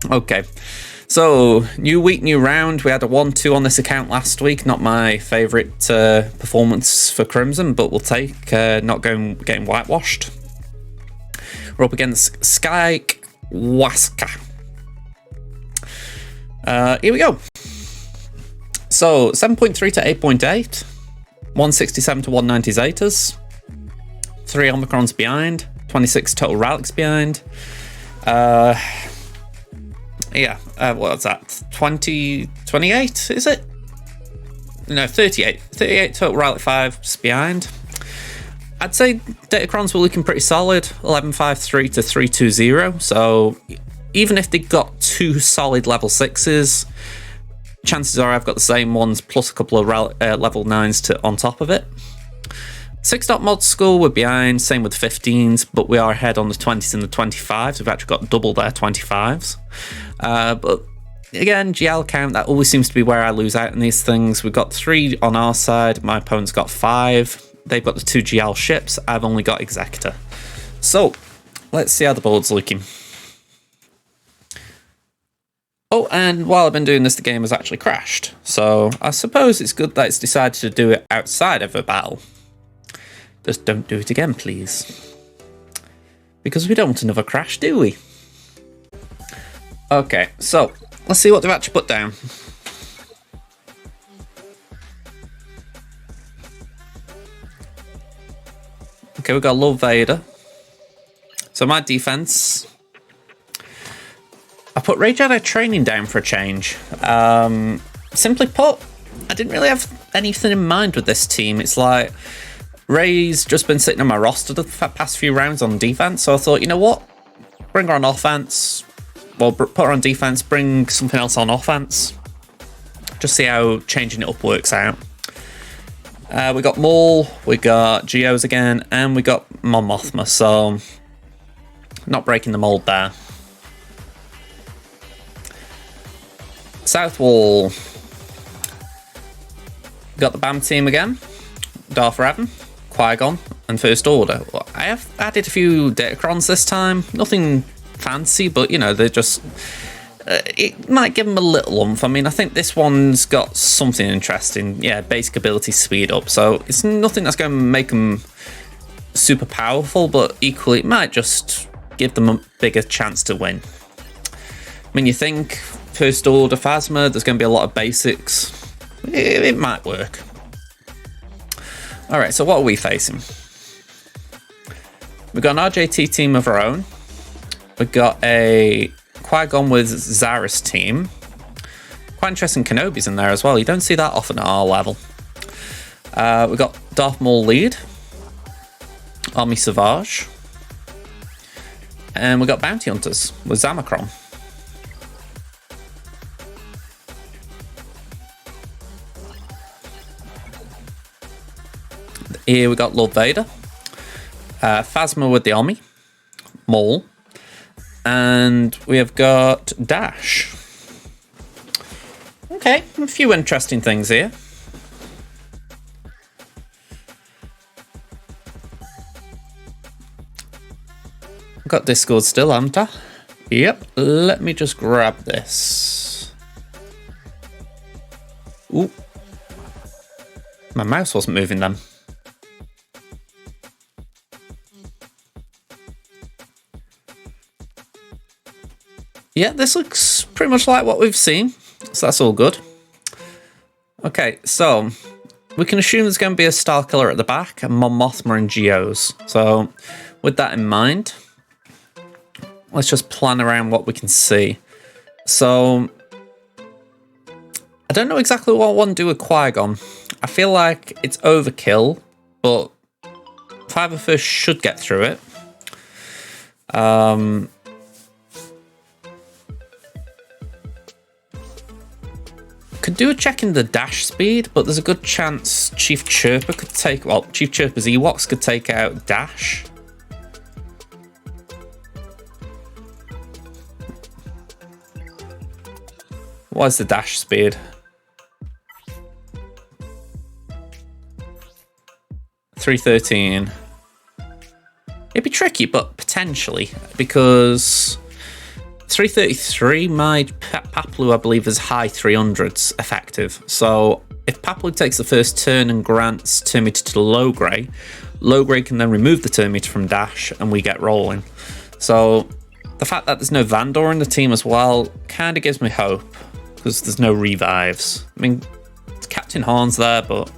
Okay, so new week, new round. We had a 1-2 on this account last week. Not my favourite performance for Crimson, but we'll take not getting whitewashed. We're up against Skykwacza. Here we go. So 7.3 to 8.8, 167 to 190 Zetas, 3 Omicrons behind, 26 total relics behind. What's that? 28, is it? No, 38. 38 total relic 5s behind. I'd say Datacrons were looking pretty solid, 1153 to 320. So even if they got 2 solid level 6s, chances are I've got the same ones plus a couple of level 9s on top of it. 6.mod school we're behind, same with 15s, but we are ahead on the 20s and the 25s. We've actually got double their 25s. But again, GL count, that always seems to be where I lose out in these things. We've got 3 on our side, my opponent's got 5. They've got the 2 GL ships, I've only got Executor. So, let's see how the board's looking. Oh, and while I've been doing this, the game has actually crashed. So, I suppose it's good that it's decided to do it outside of a battle. Just don't do it again, please. Because we don't want another crash, do we? Okay, so let's see what they've actually put down. Okay, we've got Lord Vader. So my defense, I put Rage Jedi training down for a change. Simply put, I didn't really have anything in mind with this team. It's like Rey's just been sitting on my roster the past few rounds on defense, so I thought, you know what? Bring her on offense. Well, put her on defense, bring something else on offense. Just see how changing it up works out. We got Maul, we got Geos again, and we got Mon Mothma, so not breaking the mold there. South Wall. Got the BAM team again. Darth Revan, Qui-Gon, and First Order. Well, I have added a few Datacrons this time. Nothing fancy, but you know, they're just... it might give them a little oomph. I mean, I think this one's got something interesting. Yeah, basic ability speed up. So it's nothing that's going to make them super powerful, but equally it might just give them a bigger chance to win. I mean, you think First Order Phasma, there's going to be a lot of basics. It might work. Alright, so what are we facing? We've got an RJT team of our own. We've got a Qui-Gon with Zara's team. Quite interesting Kenobi's in there as well. You don't see that often at our level. We've got Darth Maul lead. Army Savage. And we've got Bounty Hunters with Zamacron. Here we got Lord Vader, Phasma with the Army, Maul, and we have got Dash. Okay, a few interesting things here. I've got Discord still, haven't I? Yep, let me just grab this. Ooh. My mouse wasn't moving then. Yeah, this looks pretty much like what we've seen, so that's all good. Okay, so we can assume there's going to be a Star Killer at the back and Mon Mothma and Geos. So with that in mind, let's just plan around what we can see. So I don't know exactly what I want to do with Qui-Gon. I feel like it's overkill, but 5 of us should get through it. Could do a check in the dash speed, but there's a good chance Chief Chirper could take... well, Chief Chirper's Ewoks could take out Dash. What is the dash speed? 313. It'd be tricky, but potentially, because 333, my Paplu, I believe, is high 300s effective. So if Paplu takes the first turn and grants turn meter to the low grey can then remove the turn meter from Dash and we get rolling. So the fact that there's no Vandor in the team as well kind of gives me hope, because there's no revives. I mean, Captain Horn's there, but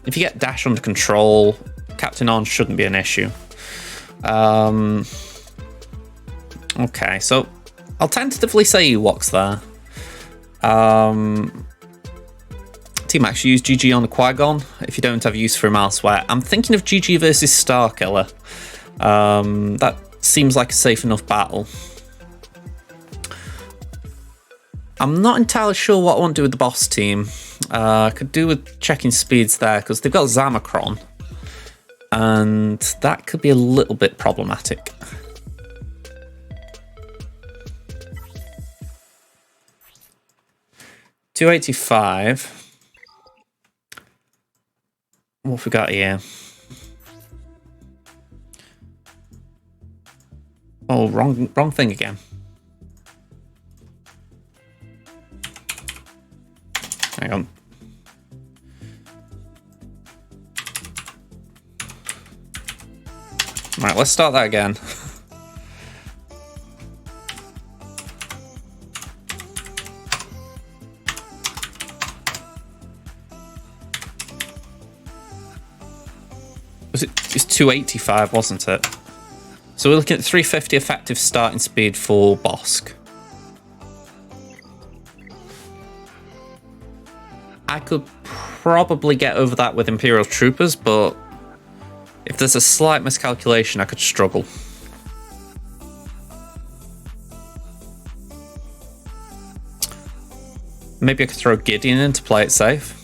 if you get Dash under control, Captain Horn shouldn't be an issue. Okay, so I'll tentatively say Ewoks there. T-Max, use GG on the Qui-Gon if you don't have use for him elsewhere. I'm thinking of GG versus Starkiller. That seems like a safe enough battle. I'm not entirely sure what I want to do with the boss team. I could do with checking speeds there, because they've got Zamacron, and that could be a little bit problematic. $285. What have we got here? Oh, wrong thing again. Hang on. Right, let's start that again. It's 285, wasn't it? So we're looking at 350 effective starting speed for Bosk. I could probably get over that with Imperial Troopers, but if there's a slight miscalculation, I could struggle. Maybe I could throw Gideon in to play it safe.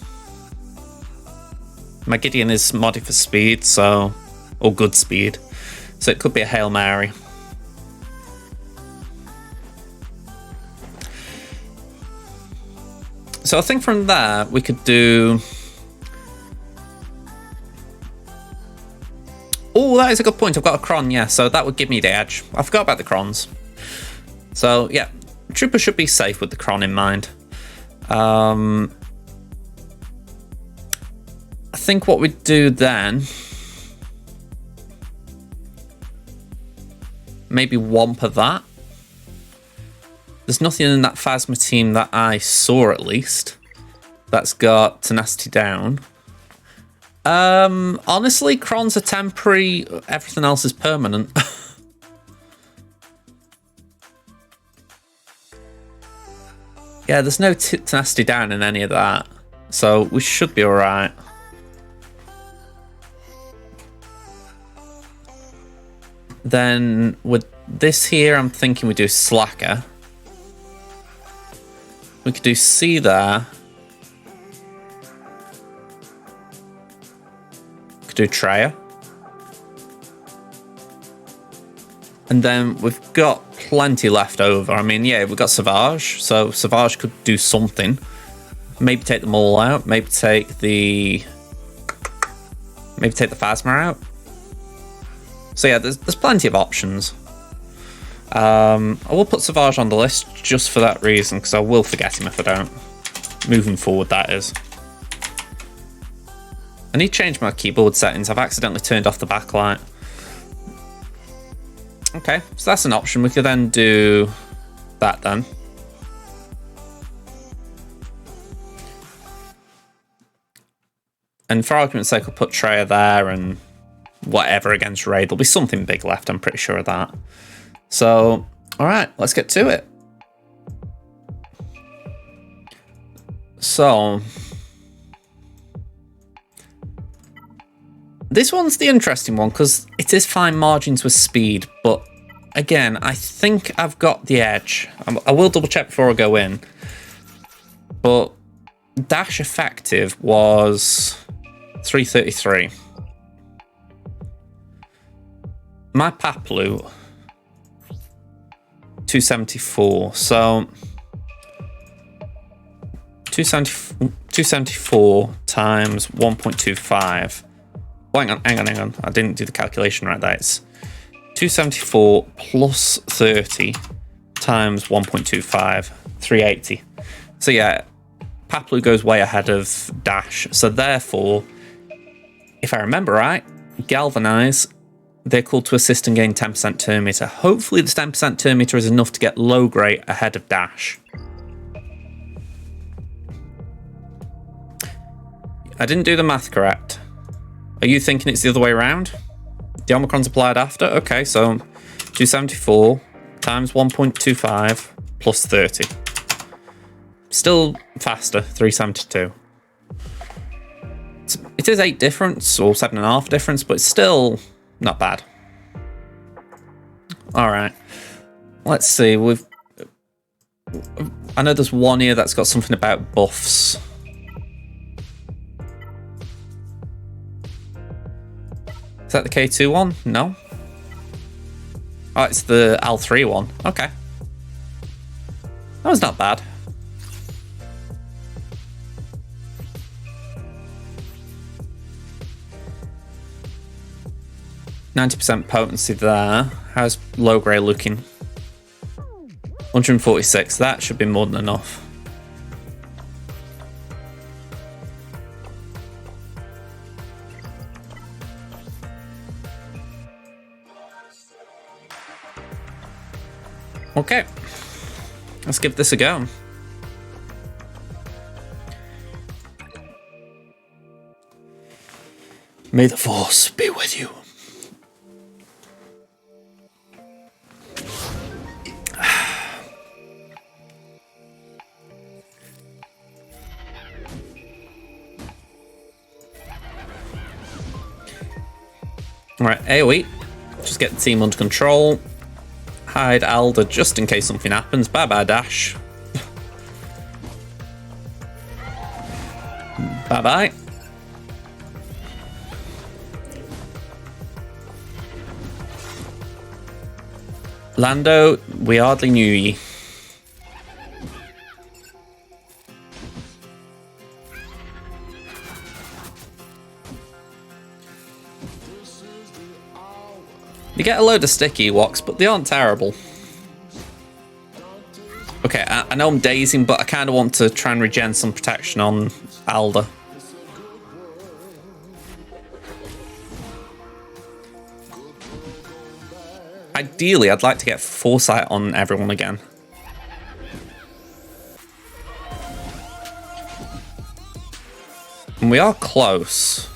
My Gideon is modded for speed, so, or good speed, so it could be a Hail Mary. So I think from there we could do. Oh, that is a good point. I've got a Cron, yeah, so that would give me the edge. I forgot about the Crons. So yeah, Trooper should be safe with the Cron in mind. I think what we'd do then, maybe Wampa that. There's nothing in that Phasma team that I saw, at least, that's got Tenacity down. Honestly, Crons are temporary, everything else is permanent. Yeah, there's no Tenacity down in any of that, so we should be alright. Then with this here, I'm thinking we do Slacker. We could do C there. Could do Treya. And then we've got plenty left over. I mean, yeah, we've got Savage, so Savage could do something. Maybe take them all out. Maybe take the Phasma out. So yeah, there's plenty of options. I will put Savage on the list just for that reason, because I will forget him if I don't. Moving forward, that is. I need to change my keyboard settings. I've accidentally turned off the backlight. Okay, so that's an option. We could then do that then. And for argument's sake, I'll put Treya there and whatever against Raid. There'll be something big left, I'm pretty sure of that. So, alright, let's get to it. So, this one's the interesting one because it is fine margins with speed, but again, I think I've got the edge. I will double check before I go in, but dash effective was 333. My Paplu 274, so 274 times 1.25. Oh, hang on. I didn't do the calculation right there. It's 274 plus 30 times 1.25, 380. So yeah, Paplu goes way ahead of Dash. So therefore, if I remember right, Galvanize, they're called to assist and gain 10% turn meter. Hopefully this 10% turn meter is enough to get low grade ahead of Dash. I didn't do the math correct. Are you thinking it's the other way around? The Omicron's applied after? Okay, so 274 times 1.25 plus 30. Still faster, 372. It is 8 difference, or 7.5 difference, but it's still not bad. Alright. Let's see, I know there's one here that's got something about buffs. Is that the K2 one? No. Oh, it's the L3 one. Okay. That was not bad. %90 potency there. How's low grey looking? 146. That should be more than enough. Okay, let's give this a go. May the Force be with you. Alright, AoE. Just get the team under control. Hide Alda just in case something happens. Bye bye, Dash. Bye bye. Lando, we hardly knew ye. You get a load of sticky walks, but they aren't terrible. Okay, I know I'm dazing, but I kind of want to try and regen some protection on Alda. Ideally, I'd like to get Foresight on everyone again. And we are close.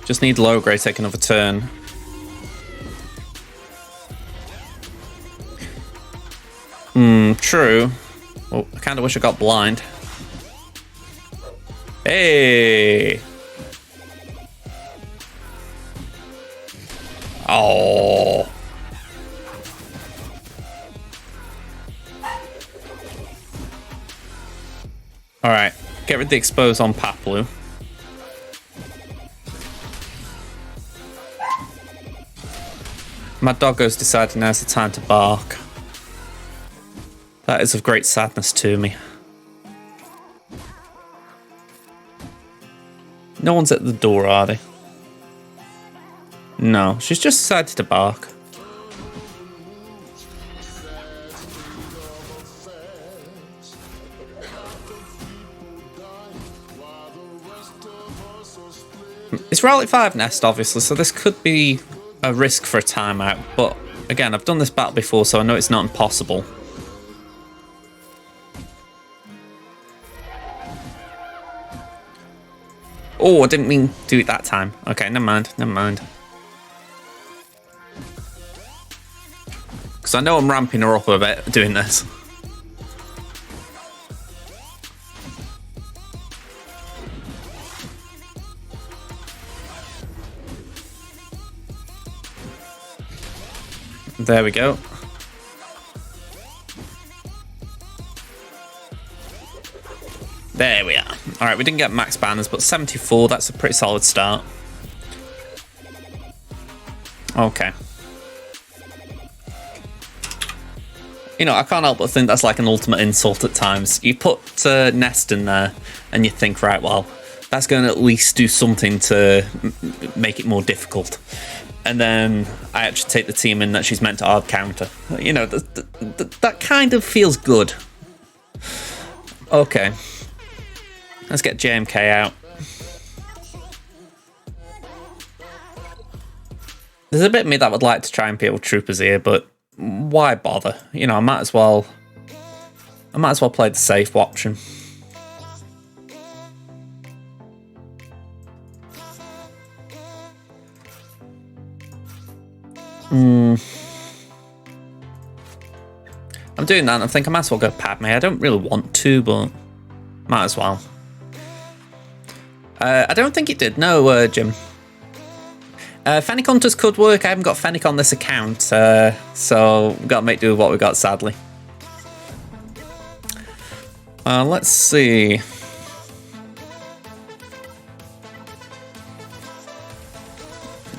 Just need low grade take another turn. True. Oh, I kind of wish I got blind. Hey! Oh. Alright, get rid of the expose on Paplu. My doggo's decided now's the time to bark. That is of great sadness to me. No one's at the door, are they? No, she's just decided to bark. It's Relic 5 nest, obviously, so this could be a risk for a timeout, but again, I've done this battle before, so I know it's not impossible. Oh, I didn't mean to do it that time. Okay, never mind, never mind. Because I know I'm ramping her up a bit doing this. There we go. There we are. Alright, we didn't get max banners, but 74, that's a pretty solid start. Okay. You know, I can't help but think that's like an ultimate insult at times. You put Nest in there, and you think, right, well, That's going to at least do something to make it more difficult. And then I actually take the team in that she's meant to hard counter. You know, that kind of feels good. Okay. Let's get JMK out. There's a bit of me that would like to try and peel troopers here, but why bother? You know, I might as well play the safe option. I'm doing that and I think I might as well go Padme. I don't really want to, but might as well. I don't think it did. No, Jim. Fennec Hunters could work. I haven't got Fennec on this account, so we've got to make do with what we got, sadly. Let's see.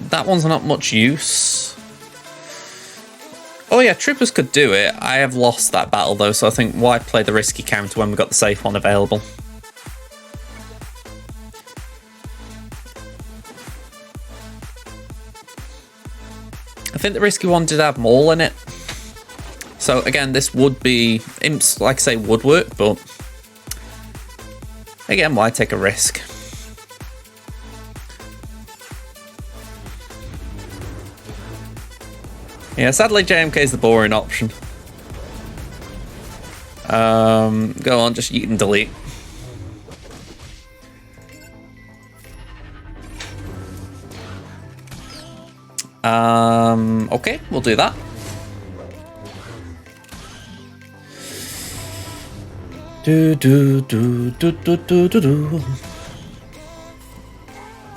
That one's not much use. Oh yeah, troopers could do it. I have lost that battle though, so I think why play the risky counter when we've got the safe one available? I think the risky one did have Maul in it. So again, this would be, imps, like I say, would work, but again, why take a risk? Yeah, sadly JMK is the boring option. Go on, just yeet and delete. Okay, we'll do that. Do.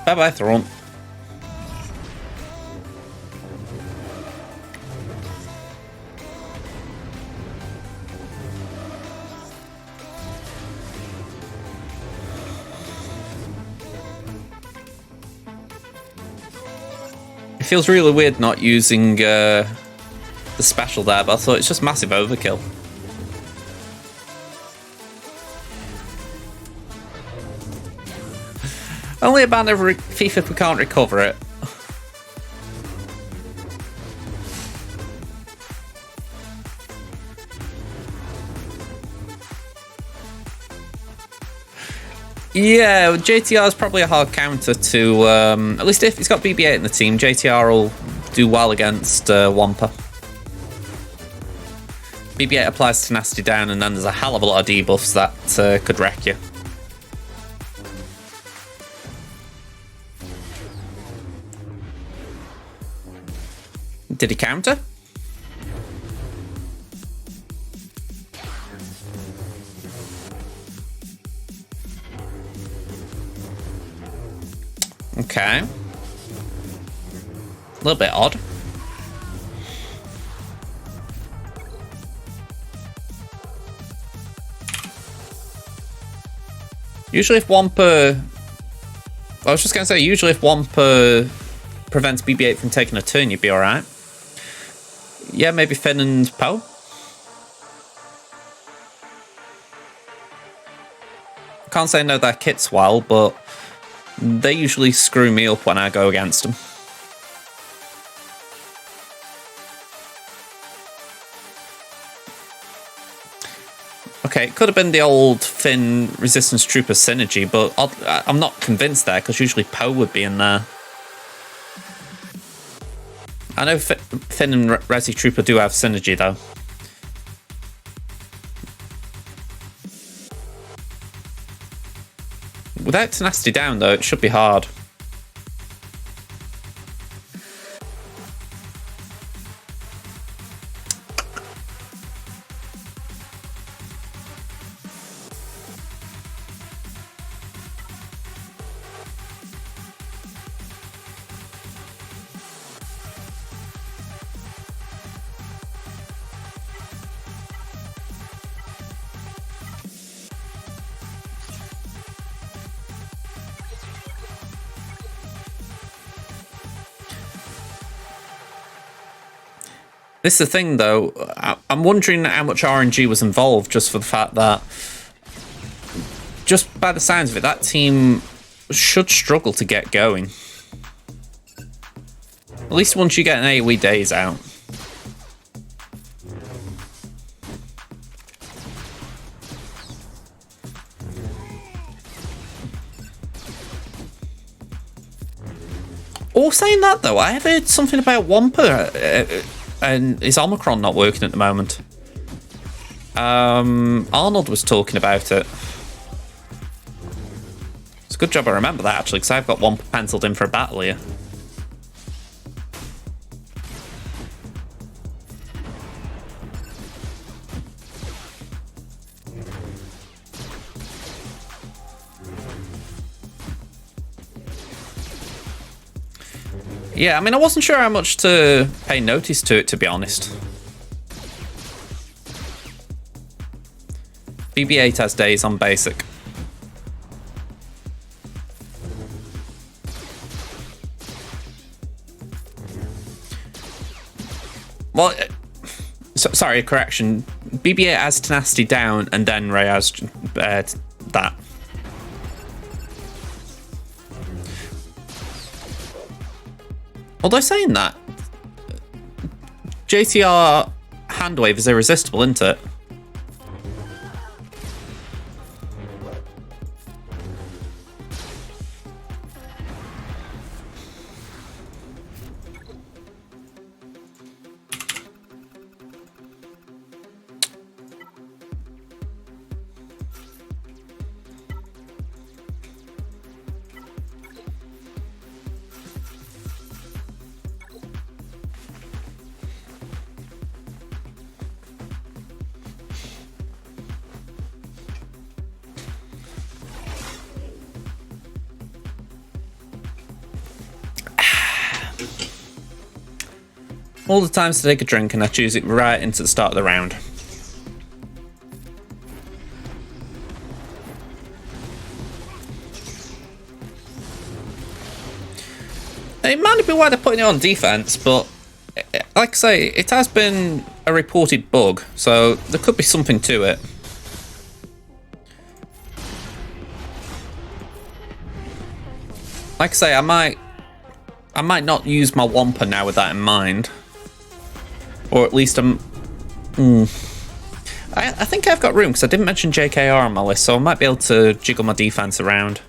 Bye-bye, Thrawn. It feels really weird not using the special there, but I thought it's just massive overkill. Only a ban of FIFA if we can't recover it. Yeah, JTR is probably a hard counter to, at least if he's got BB-8 in the team, JTR will do well against Wampa. BB-8 applies tenacity down, and then there's a hell of a lot of debuffs that could wreck you. Did he counter? Okay. A little bit odd. Usually if Wampa... I was just going to say, usually if Wampa prevents BB-8 from taking a turn, you'd be alright. Yeah, maybe Finn and Poe. Can't say I know their kits well, but they usually screw me up when I go against them. Okay, it could have been the old Finn Resistance Trooper synergy, but I'm not convinced there, because usually Poe would be in there. I know Finn and Resi Trooper do have synergy, though. Without tenacity down, though, it should be hard. This is the thing, though. I'm wondering how much RNG was involved, just for the fact that, just by the sounds of it, that team should struggle to get going. At least once you get an AoE daze out. Oh, saying that though, I have heard something about Wampa and his Omicron not working at the moment. Arnold was talking about it. It's a good job I remember that actually, because I've got Wampa penciled in for a battle here. Yeah, I mean, I wasn't sure how much to pay notice to it, to be honest. BB-8 has days on basic. Well, sorry, correction. BB-8 has tenacity down, and then Ray has that. Although saying that, JTR handwave is irresistible, isn't it? All the times to take a drink, and I choose it right into the start of the round. It might be why they're putting it on defense, but like I say, it has been a reported bug, so there could be something to it. Like I say, I might not use my Wampa now with that in mind. Or at least I think I've got room, because I didn't mention JKR on my list, so I might be able to jiggle my defense around.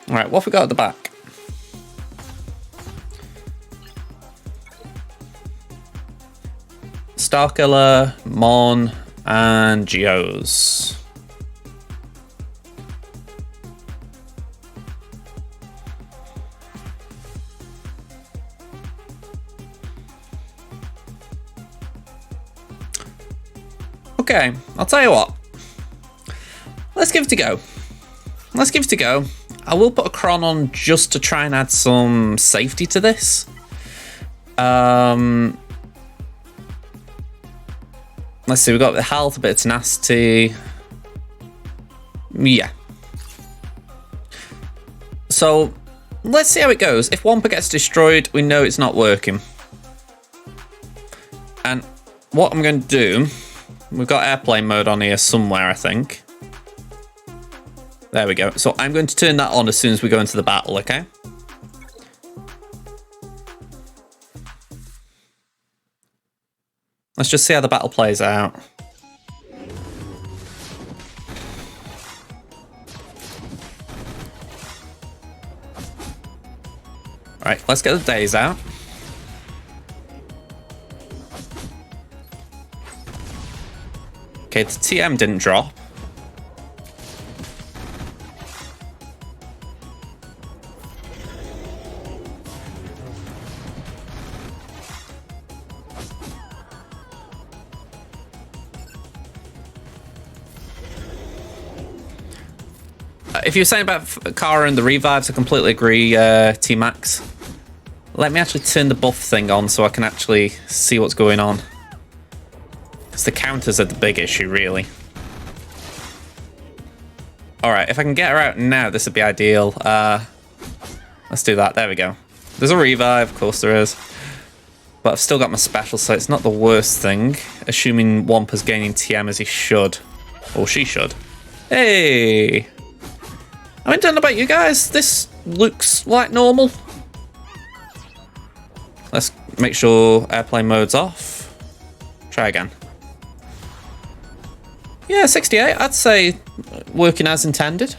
Alright, what have we got at the back? Starkiller, Mon, and Geos. Okay, I'll tell you what. Let's give it a go. Let's give it a go. I will put a Chron on just to try and add some safety to this. Let's see, we've got the health, a bit of tenacity. Yeah. So, let's see how it goes. If Wampa gets destroyed, we know it's not working. And what I'm going to do... We've got airplane mode on here somewhere, I think. There we go. So I'm going to turn that on as soon as we go into the battle, okay? Let's just see how the battle plays out. Alright, let's get the days out. Okay, the TM didn't drop. If you're saying about Kara and the revives, I completely agree, T-Max. Let me actually turn the buff thing on so I can actually see what's going on. Because the counters are the big issue, really. Alright, if I can get her out now, this would be ideal. Let's do that. There we go. There's a revive, of course there is. But I've still got my special, so it's not the worst thing. Assuming Wampa's gaining TM as he should. Or she should. Hey! I mean, don't know about you guys. This looks like normal. Let's make sure airplane mode's off. Try again. Yeah, 68. I'd say working as intended.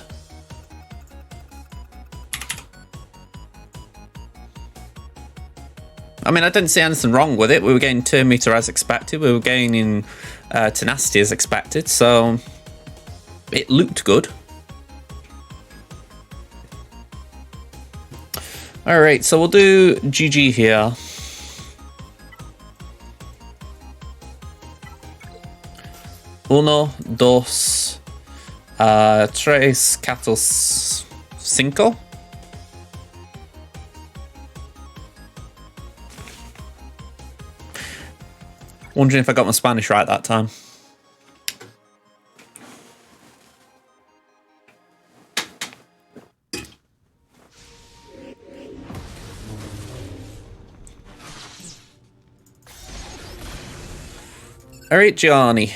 I mean, I didn't see anything wrong with it. We were getting turn meter as expected. We were gaining tenacity as expected. So it looked good. All right, so we'll do GG here. Uno, dos, tres, cuatro, cinco. Wondering if I got my Spanish right that time. All right, Gianni.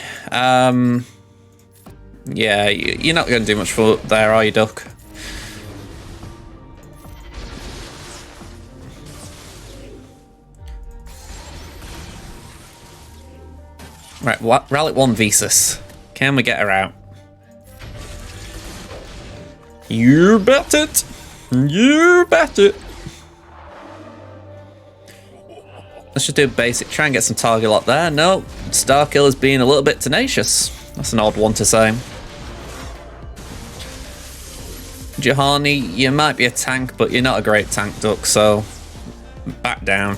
Yeah, you're not going to do much for there, are you, Duck? Right, Relic 1 Visas. Can we get her out? You bet it! You bet it! Let's just do a basic. Try and get some target lock there. No, Starkiller's being a little bit tenacious. That's an odd one to say. Jahani, you might be a tank, but you're not a great tank, Duck, so back down.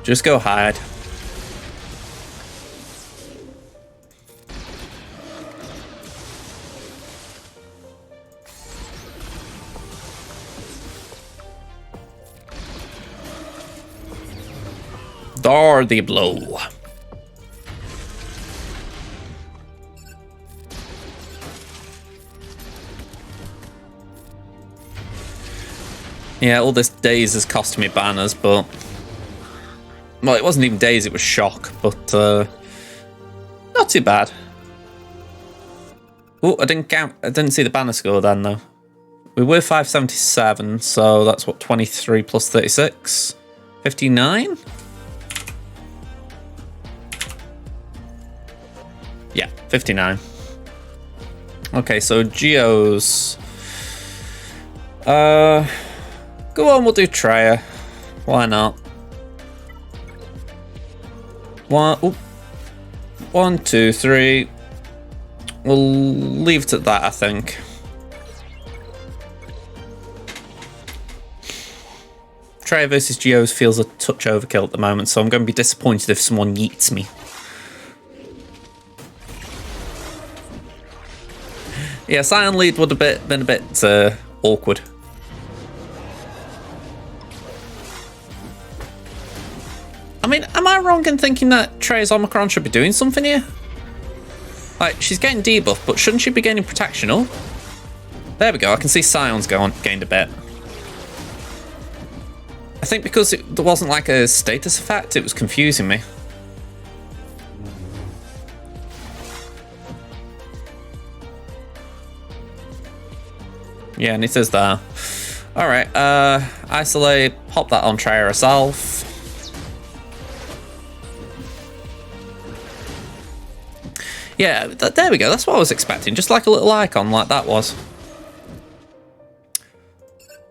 Just go hide. Dar the blow. Yeah, all this days has cost me banners, but well, it wasn't even days, it was shock, but not too bad. Oh, I didn't count. I didn't see the banner score then, though. We were 577, so that's what, 23 plus 36? 59? Yeah, 59. Okay, so Geos. Go on, we'll do Treya. Why not? One, two, three. We'll leave it at that, I think. Treya versus Geos feels a touch overkill at the moment, so I'm going to be disappointed if someone yeets me. Yeah, Scion lead would have been a bit awkward. I mean, am I wrong in thinking that Treya's Omicron should be doing something here? Like, she's getting debuff, but shouldn't she be gaining protection? Oh, there we go. I can see Scion's gained a bit. I think because there wasn't like a status effect, it was confusing me. Yeah, and it is there. Alright, isolate, pop that on Treya herself. Yeah, there we go. That's what I was expecting. Just like a little icon like that was.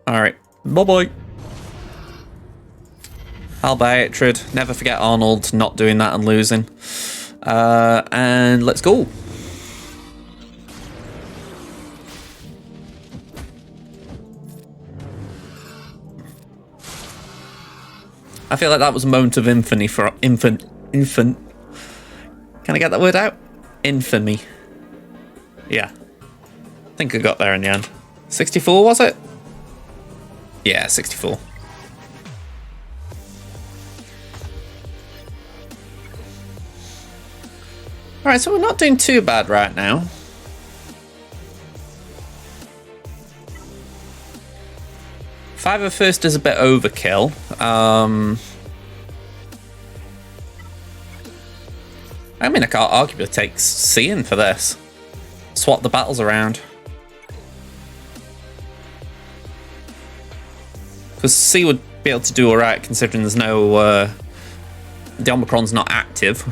Alright, bye-bye. Albiatrid. Never forget Arnold not doing that and losing. And let's go. I feel like that was a moment of infamy for infant. Can I get that word out? Infamy. Yeah. I think I got there in the end. 64 was it? Yeah, 64. Alright, so we're not doing too bad right now. Five of first is a bit overkill. could arguably take C in for this. Swap the battles around. Because C would be able to do alright considering there's no... the Omicron's not active.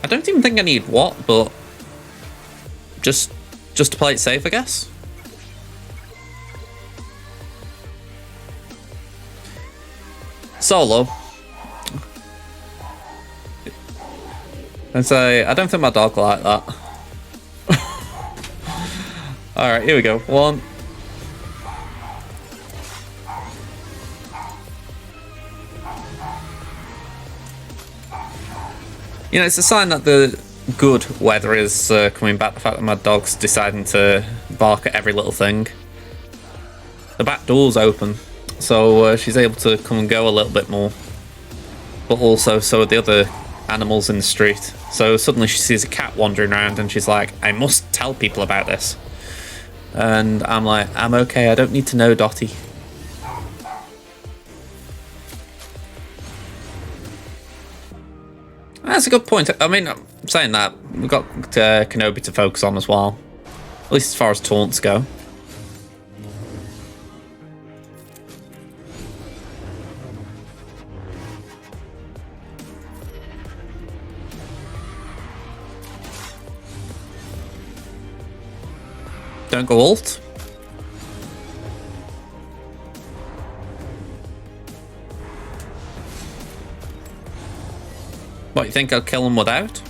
I don't even think I need what, but just to play it safe, I guess. Solo. And say, I don't think my dog will like that. Alright, here we go. 1. You know, it's a sign that the good weather is coming back. The fact that my dog's deciding to bark at every little thing. The back door's open, so she's able to come and go a little bit more. But also, so are the other animals in the street. So suddenly she sees a cat wandering around and she's like, I must tell people about this. And I'm like, I'm okay, I don't need to know, Dottie. That's a good point. I mean, I'm saying that, we've got Kenobi to focus on as well. At least as far as taunts go. Don't go ult. What, you think I'll kill him without?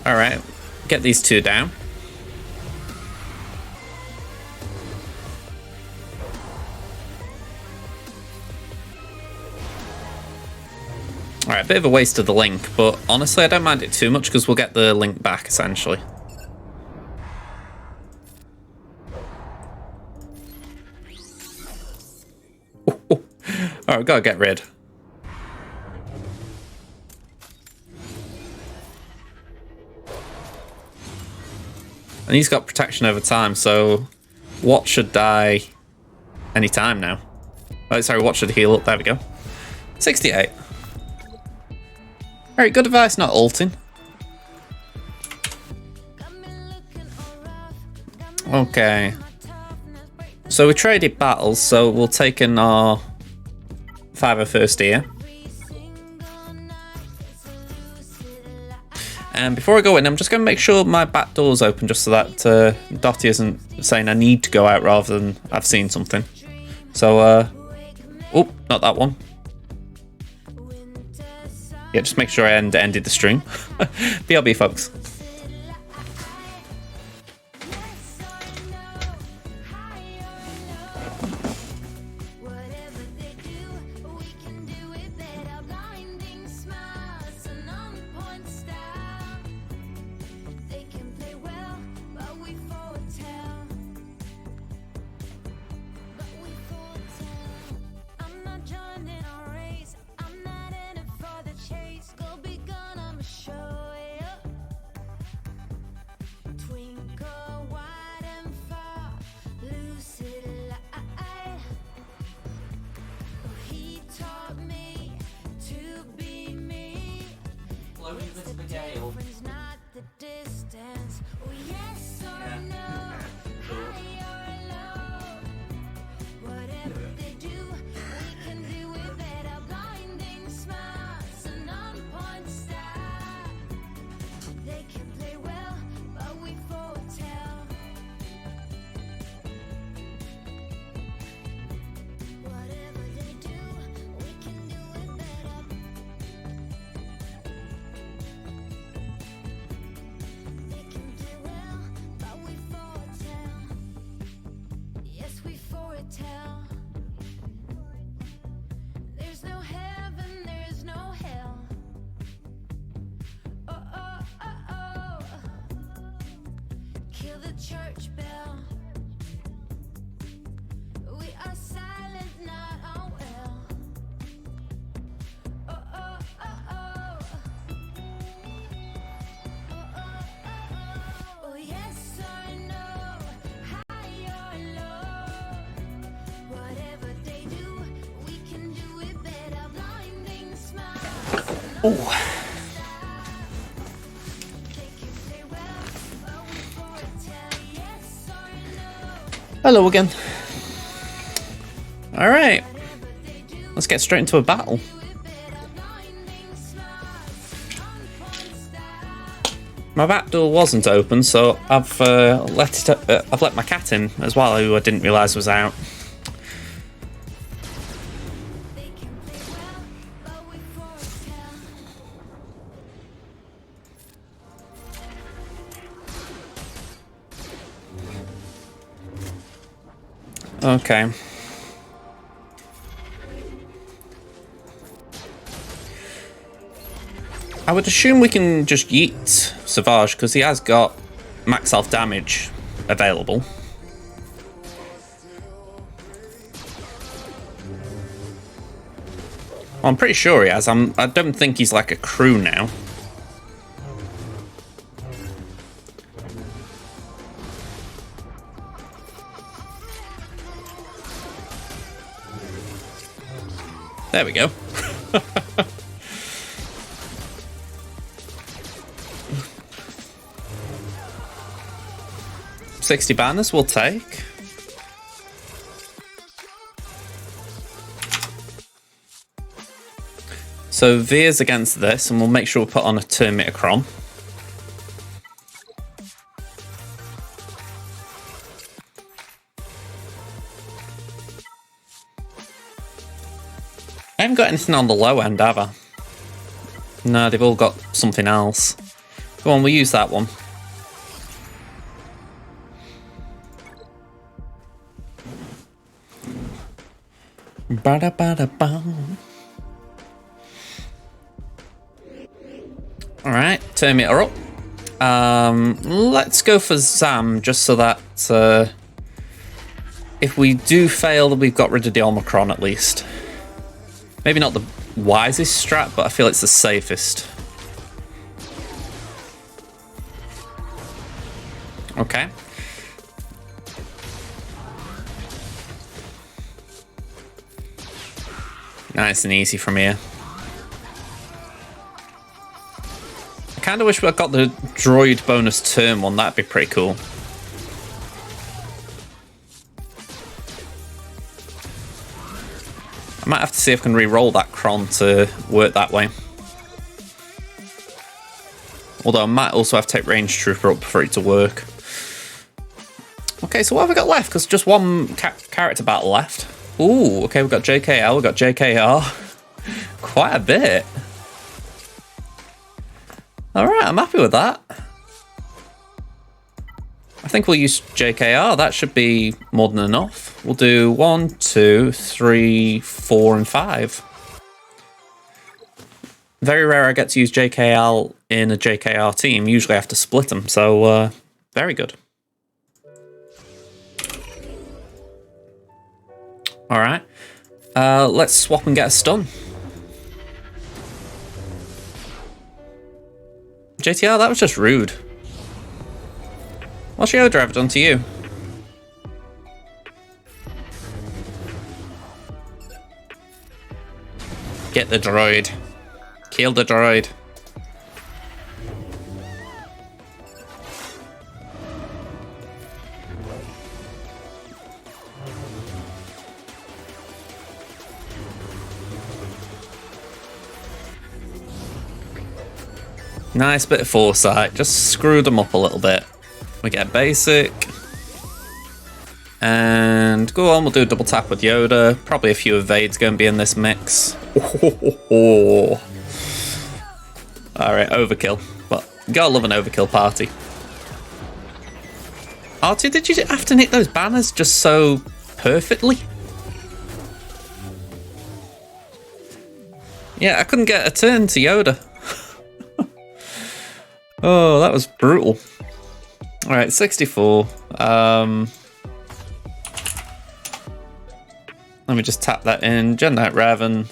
Alright, get these two down. Alright, a bit of a waste of the link, but honestly I don't mind it too much because we'll get the link back essentially. Alright, we've got to get rid. And he's got protection over time, so what should die any time now? Oh, sorry, what should heal up? There we go. 68. Alright, good advice not ulting. Okay. So we traded battles, so we'll take in our 501st here. And before I go in, I'm just going to make sure my back door's open just so that Dottie isn't saying I need to go out rather than I've seen something. So, oh, not that one. Yeah, just make sure I ended the stream. BRB, folks. no heaven, there is no hell. Oh, oh, oh, oh. Kill the church bell. We are silent, not on well. Oh, oh, oh, oh. Oh, oh, oh, oh. Oh, yes or no, high or low. Whatever they do, we can do it better. Blinding smiles. Oh. They can say well, but we foretell yes or no. Hello again. All right, Whatever they do, let's get straight into a battle. do it better. Blinding smiles. On point style. My back door wasn't open, so I've let my cat in as well, who I didn't realise was out. They can play well, but we foretell. Okay. I would assume we can just yeet SWGOH because he has got max health damage available. Well, I'm pretty sure he has. I don't think he's like a crew now. There we go. 60 banners we'll take. So Veer's against this, and we'll make sure we put on a Termitacron. I haven't got anything on the low end, have I? No, they've all got something else. Come on, we'll use that one. Ba-da-ba-da-bum. Alright, Terminator up. Let's go for Zam, just so that if we do fail, we've got rid of the Omicron at least. Maybe not the wisest strat, but I feel it's the safest. Okay. Nice and easy from here. I kind of wish we had got the droid bonus turn one. That'd be pretty cool. I might have to see if I can re-roll that Cron to work that way. Although I might also have to take Range Trooper up for it to work. Okay, so what have we got left? Because just one character battle left. Ooh, okay, we've got JKL, we've got JKR. Quite a bit. Alright, I'm happy with that. I think we'll use JKR. That should be more than enough. We'll do 1, 2, 3, 4, and 5. Very rare I get to use JKL in a JKR team. Usually I have to split them, so very good. Alright. Let's swap and get a stun. JTR, that was just rude. What's Yoda ever done to you? Get the droid. Kill the droid. Nice bit of foresight. Just screw them up a little bit. We get basic. And go on, we'll do a double tap with Yoda. Probably a few evades going to be in this mix. Oh. Alright, overkill. But you gotta love an overkill party. R2, did you have to hit those banners just so perfectly? Yeah, I couldn't get a turn to Yoda. Oh, that was brutal. Alright, 64. Let me just tap that in. Gen Knight Raven.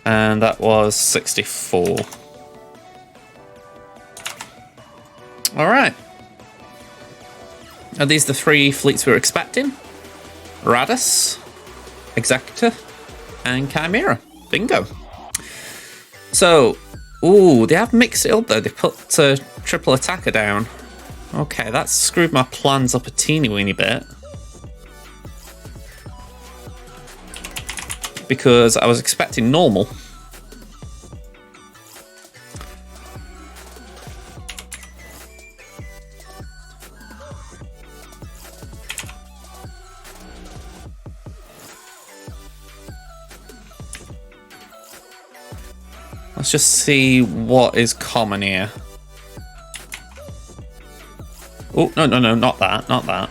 And that was 64. Alright. Are these the 3 fleets we were expecting? Radis, Executor, and Chimera. Bingo. So, ooh, they have mixed it up though. They put triple attacker down. Okay, that's screwed my plans up a teeny weeny bit. Because I was expecting normal. Let's just see what is common here. Oh, no, not that, not that.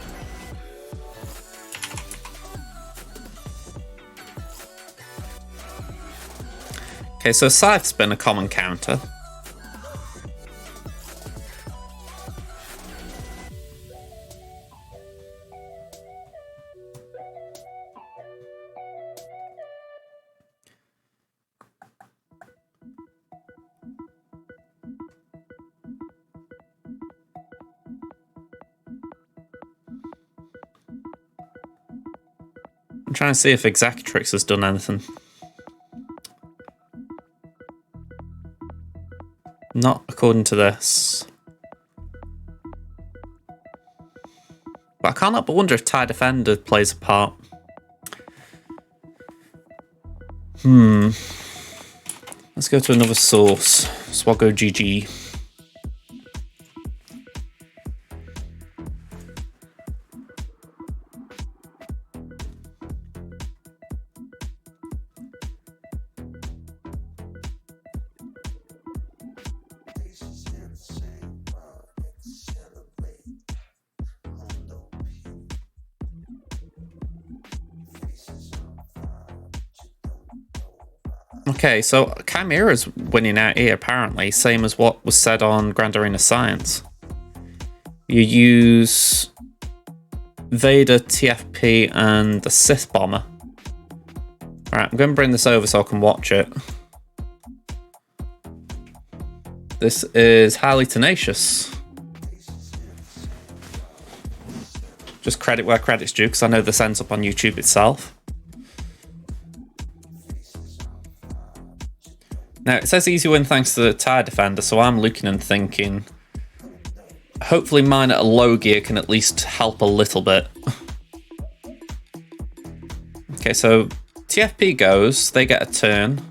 Okay, so Scythe's been a common counter. I'm trying to see if Executrix has done anything. Not according to this. But I can't help but wonder if TIE Defender plays a part. Let's go to another source. SWGOH. Okay, so Chimera's winning out here, apparently, same as what was said on Grand Arena Science. You use Vader, TFP, and the Sith Bomber. Alright, I'm going to bring this over so I can watch it. This is highly tenacious. Just credit where credit's due, because I know this ends up on YouTube itself. Now, it says easy win thanks to the TIE Defender, so I'm looking and thinking, hopefully mine at a low gear can at least help a little bit. Okay, so TFP goes, they get a turn.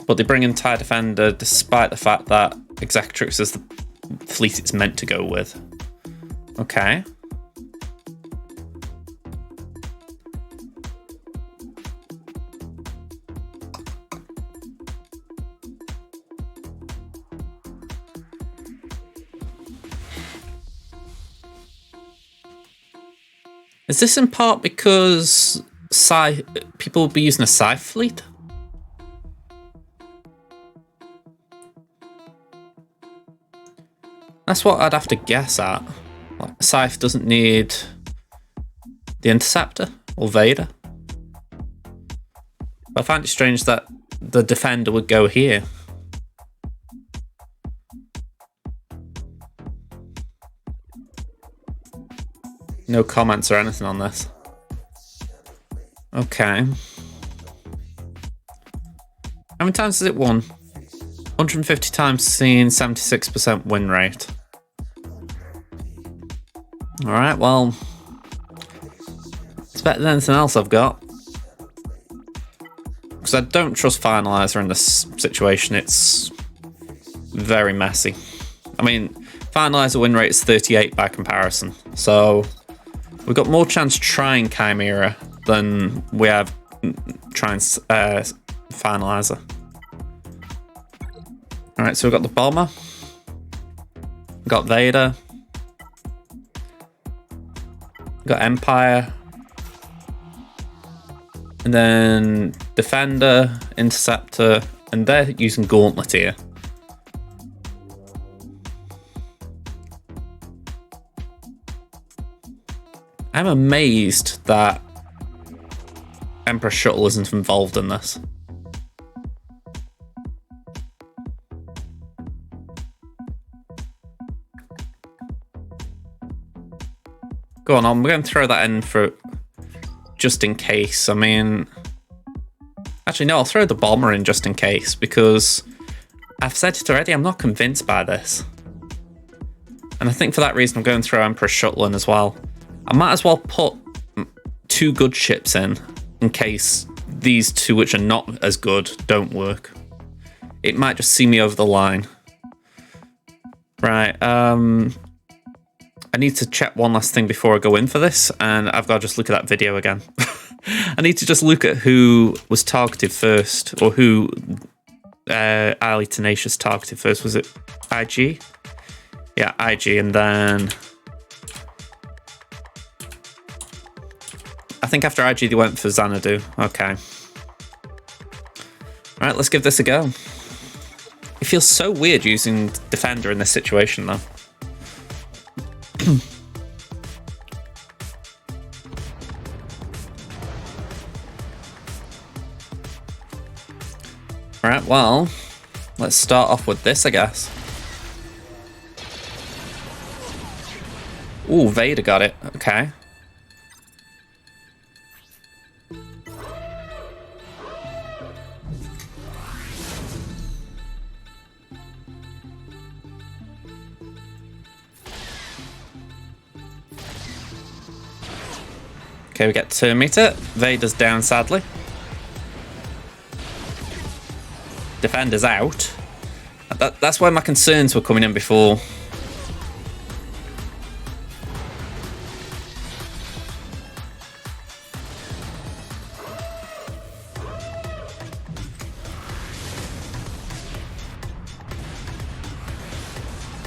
But they bring in TIE Defender despite the fact that Executrix is the fleet it's meant to go with. Okay. Is this in part because people will be using a Scythe fleet? That's what I'd have to guess at. Like, Scythe doesn't need the Interceptor or Vader. But I find it strange that the Defender would go here. No comments or anything on this. Okay. How many times has it won? 150 times, seen 76% win rate. Alright, well, it's better than anything else I've got. Because I don't trust Finalizer in this situation. It's very messy. I mean, Finalizer win rate is 38 by comparison. So we've got more chance trying Chimera than we have trying Finalizer. Alright, so we've got the Bomber. We've got Vader. We've got Empire. And then Defender, Interceptor, and they're using Gauntlet here. I'm amazed that Emperor Shuttle isn't involved in this. Go on, I'm going to throw that in for just in case. I mean, actually, no, I'll throw the bomber in just in case because I've said it already, I'm not convinced by this. And I think for that reason, I'm going to throw Emperor Shuttle in as well. I might as well put 2 good ships in case these 2, which are not as good, don't work. It might just see me over the line. Right, I need to check one last thing before I go in for this, and I've got to just look at that video again. I need to just look at who was targeted first, or who Ali Tenacious targeted first. Was it IG? Yeah, IG, and then I think after IG they went for Xanadu. Okay. Alright, let's give this a go. It feels so weird using Defender in this situation though. Alright, well, let's start off with this, I guess. Ooh, Vader got it. Okay. Okay, we get Terminator. Vader's down, sadly. Defender's out. That's where my concerns were coming in before.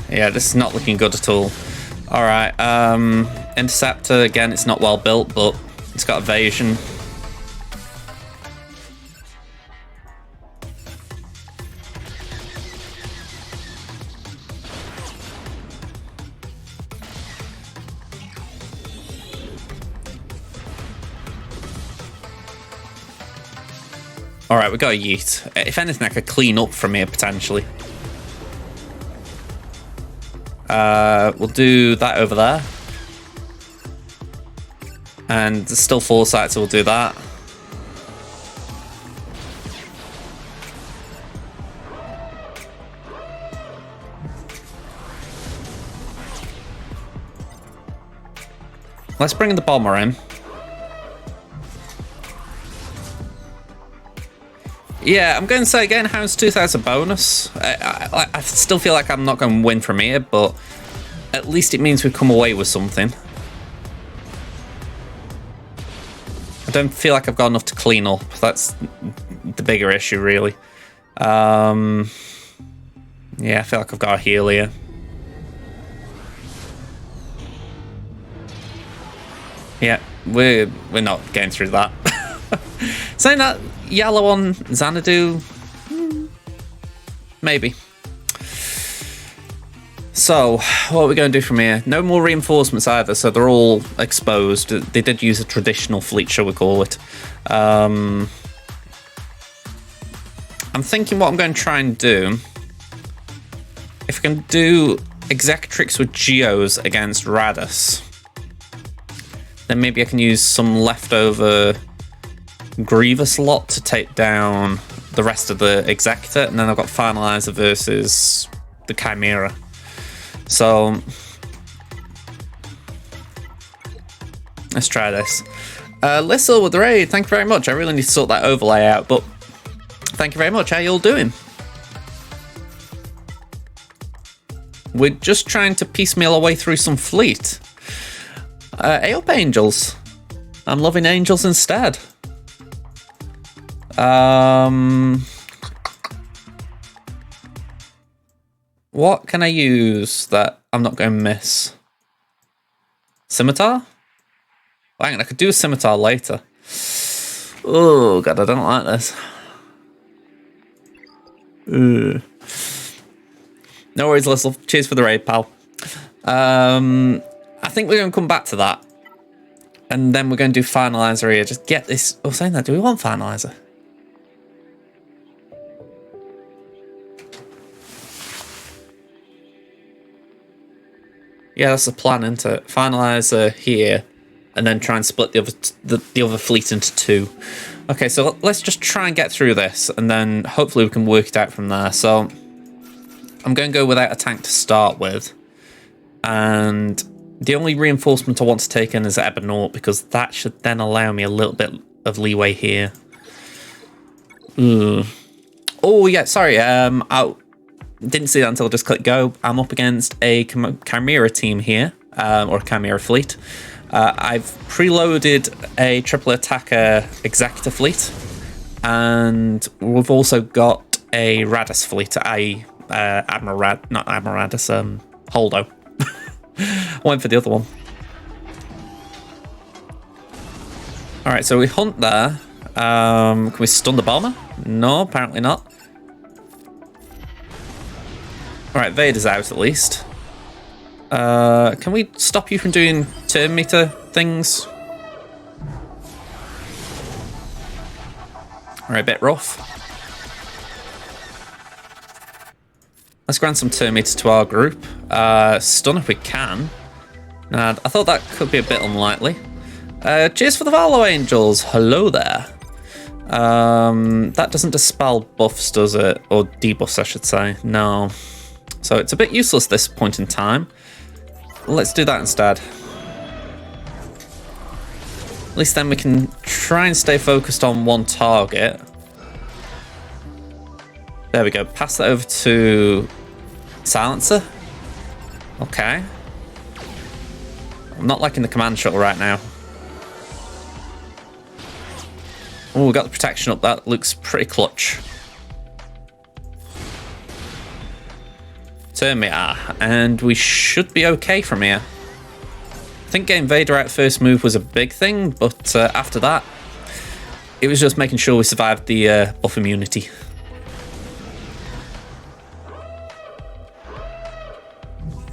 Yeah, this is not looking good at all. Alright, Interceptor, again, it's not well built, but it's got evasion. Alright, we got a yeet. If anything, I could clean up from here, potentially. We'll do that over there. And there's still 4 sites, so we'll do that. Let's bring the bomber in. Yeah, I'm going to say again, Houndstooth as a bonus. I still feel like I'm not going to win from here, but at least it means we've come away with something. I don't feel like I've got enough to clean up. That's the bigger issue, really. Yeah, I feel like I've got a heal here. Yeah, we're not getting through that. Saying that, yellow on Xanadu, maybe. So, what are we going to do from here? No more reinforcements either, so they're all exposed. They did use a traditional fleet, shall we call it. I'm thinking what I'm going to try and do, if I can do Executrix with Geos against Radus, then maybe I can use some leftover Grievous lot to take down the rest of the Executor, and then I've got Finalizer versus the Chimera. So let's try this. Lissel with the raid, thank you very much. I really need to sort that overlay out, but thank you very much. How you all doing? We're just trying to piecemeal our way through some fleet. Hey up, Angels. I'm loving Angels instead. What can I use that I'm not going to miss? Scimitar? Hang on, I could do a Scimitar later. Oh, God, I don't like this. Ugh. No worries, Lizzle. Cheers for the raid, pal. I think we're going to come back to that. And then we're going to do Finalizer here. Just get this... Oh, saying that, do we want Finalizer? Yeah, that's the plan, isn't it? Finalizer here. And then try and split the other fleet into two. Okay, so let's just try and get through this. And then hopefully we can work it out from there. So I'm going to go without a tank to start with. And the only reinforcement I want to take in is Ebonort, because that should then allow me a little bit of leeway here. Ooh. Oh, yeah, sorry. I didn't see that until I just clicked go. I'm up against a Chimera team here, or a Chimera fleet. I've preloaded a triple attacker Executor fleet, and we've also got a Radis fleet, not Admiradis, Holdo. I went for the other one. Alright, so we hunt there. Can we stun the bomber? No, apparently not. Alright, Vader's out at least. Can we stop you from doing turn meter things? Alright, a bit rough. Let's grant some turn meter to our group. Stun if we can. I thought that could be a bit unlikely. Cheers for the follow, Angels. Hello there. That doesn't dispel buffs, does it? Or debuffs, I should say. No. So it's a bit useless this point in time. Let's do that instead. At least then we can try and stay focused on one target. There we go. Pass that over to Silencer. Okay. I'm not liking the command shuttle right now. Oh, we got the protection up. That looks pretty clutch. Turn meter, and we should be okay from here. I think getting Vader out first move was a big thing, but after that, it was just making sure we survived the buff immunity.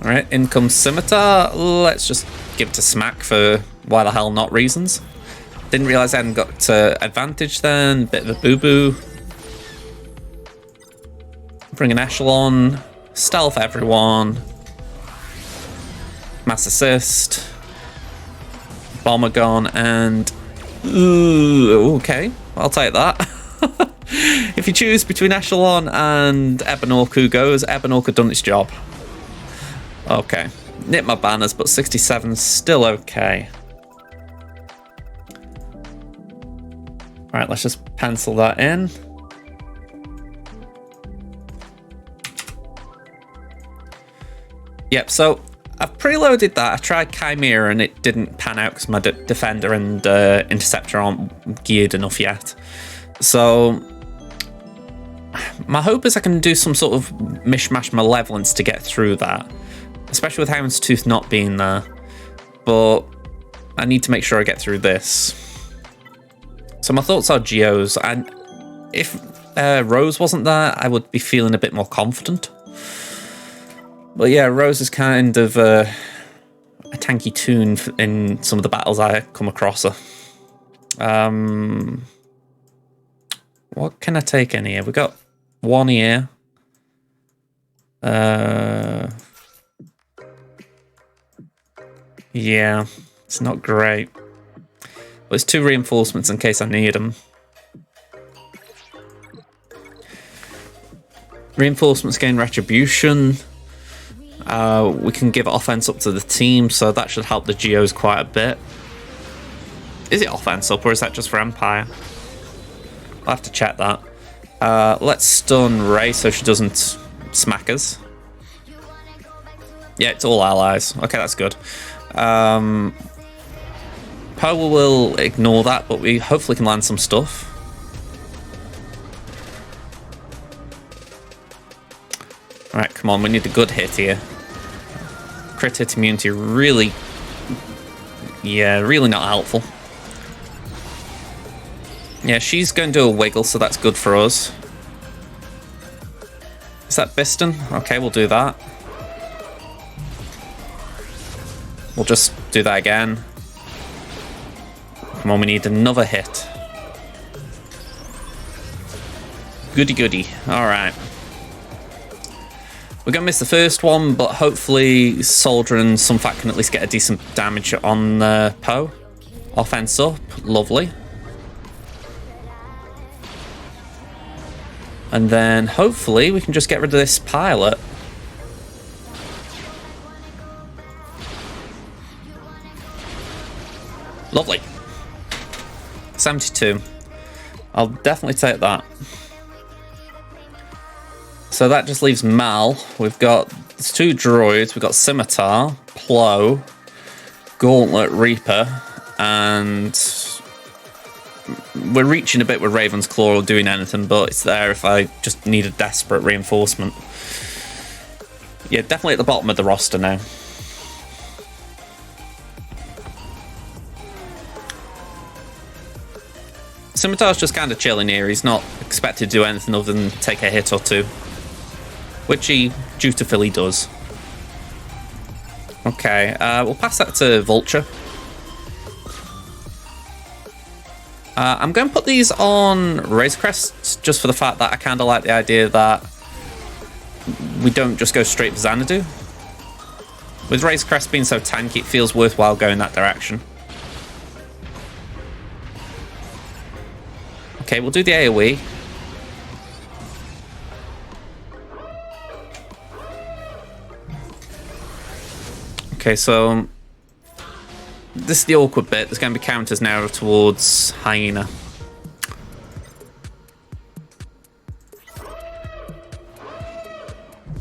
Alright, in comes Scimitar. Let's just give it to Smack for why the hell not reasons. Didn't realise I hadn't got advantage then. Bit of a boo-boo. Bring an Echelon. Stealth everyone. Mass assist. Bomber gone and... Ooh, okay, I'll take that. If you choose between Echelon and Ebonort, goes, Ebonort had done its job. Okay. Nip my banners, but 67 is still okay. Alright, let's just pencil that in. Yep, so I've preloaded that. I tried Chimera and it didn't pan out because my Defender and Interceptor aren't geared enough yet. So my hope is I can do some sort of mishmash malevolence to get through that. Especially with Houndstooth not being there. But I need to make sure I get through this. So my thoughts are Geos. And if Rose wasn't there, I would be feeling a bit more confident. But yeah, Rose is kind of a tanky toon in some of the battles I come across her. What can I take in here? We got one here. Yeah, it's not great. But it's 2 reinforcements in case I need them. Reinforcements gain retribution. We can give offense up to the team, so that should help the Geos quite a bit. Is it offense up, or is that just for Empire? I'll have to check that. Let's stun Rey so she doesn't smack us. Yeah, it's all allies. Okay, that's good. Poe will ignore that, but we hopefully can land some stuff. Alright, come on, we need a good hit here. Crit hit immunity really... Yeah, really not helpful. Yeah, she's going to do a wiggle, so that's good for us. Is that Biston? Okay, we'll do that. We'll just do that again. Come on, we need another hit. Goody goody. Alright. We're going to miss the first one, but hopefully Soldier and Sunfat can at least get a decent damage on Poe. Offense up. Lovely. And then hopefully we can just get rid of this pilot. Lovely. 72. I'll definitely take that. So that just leaves Mal. We've got 2 droids. We've got Scimitar, Plo, Gauntlet, Reaper, and we're reaching a bit with Raven's Claw or doing anything, but it's there if I just need a desperate reinforcement. Yeah, definitely at the bottom of the roster now. Scimitar's just kind of chilling here. He's not expected to do anything other than take a hit or two, which he dutifully does. Okay, we'll pass that to Vulture. I'm going to put these on Razor Crests just for the fact that I kind of like the idea that we don't just go straight for Xanadu. With Razor Crest being so tanky, it feels worthwhile going that direction. Okay, we'll do the AoE. Okay, so this is the awkward bit. There's going to be counters now towards Hyena.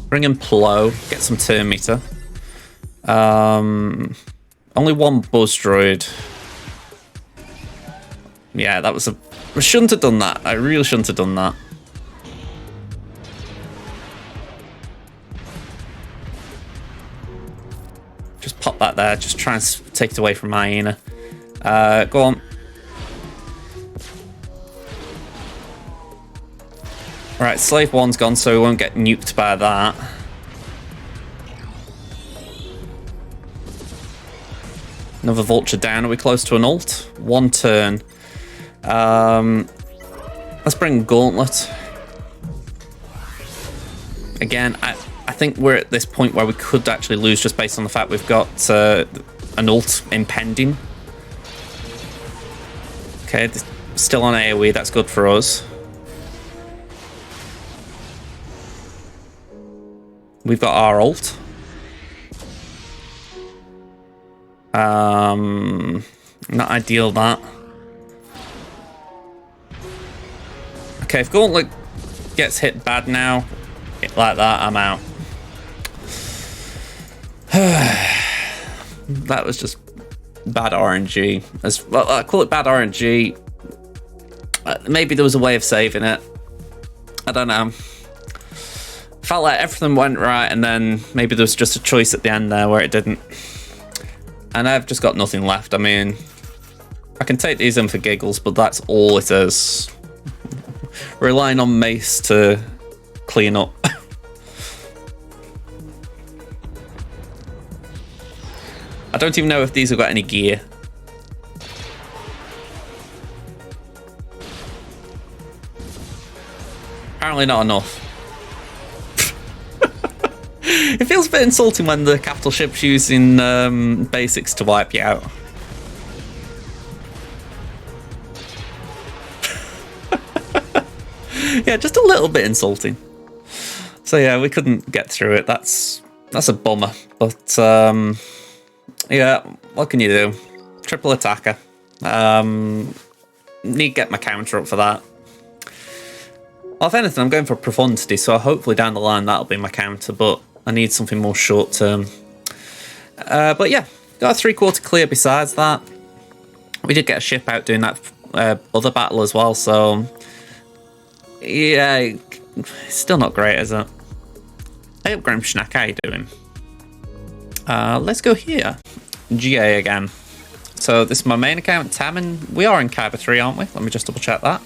Bring in Plo, get some turn meter. Only 1 Buzz Droid. Yeah, that was a... I shouldn't have done that. I really shouldn't have done that. Just pop that there. Just try and take it away from Hyena. Go on. Right, Slave 1's gone, so we won't get nuked by that. Another Vulture down. Are we close to an ult? 1 turn. Let's bring Gauntlet. Again, I think we're at this point where we could actually lose just based on the fact we've got an ult impending. Okay, still on AoE, that's good for us. We've got our ult. Not ideal, that. Okay, if Gauntlet gets hit bad now, like that, I'm out. That was just bad RNG. Well, I call it bad RNG. Maybe there was a way of saving it. I don't know. Felt like everything went right, and then maybe there was just a choice at the end there where it didn't. And I've just got nothing left. I mean, I can take these in for giggles, but that's all it is. Relying on Mace to clean up. I don't even know if these have got any gear. Apparently not enough. It feels a bit insulting when the capital ship's using basics to wipe you out. Yeah, just a little bit insulting. So yeah, we couldn't get through it. That's a bummer. But yeah, what can you do? Triple attacker. Need to get my counter up for that. Well, if anything, I'm going for profundity, so hopefully down the line that'll be my counter, but I need something more short term. But yeah, got a 3/4 clear besides that. We did get a ship out doing that other battle as well, so yeah, it's still not great, is it? Hey up, Grim Schnack, how you doing? Let's go here. GA again. So this is my main account, Temmin. We are in Kyber 3, aren't we? Let me just double check that.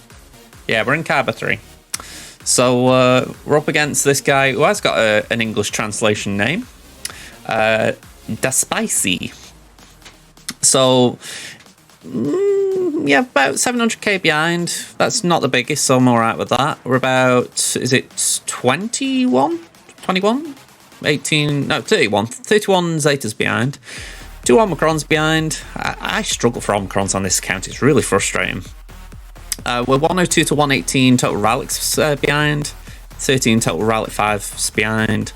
Yeah, we're in Kyber 3. So we're up against this guy who has got an English translation name. Daspicy. So, yeah, about 700k behind. That's not the biggest, so I'm alright with that. We're about, is it 21? 21? 18, no, 31. 31 Zetas behind. 2 Omicrons behind. I struggle for Omicrons on this account. It's really frustrating. We're 102 to 118 total relics behind. 13 total relic 5s behind.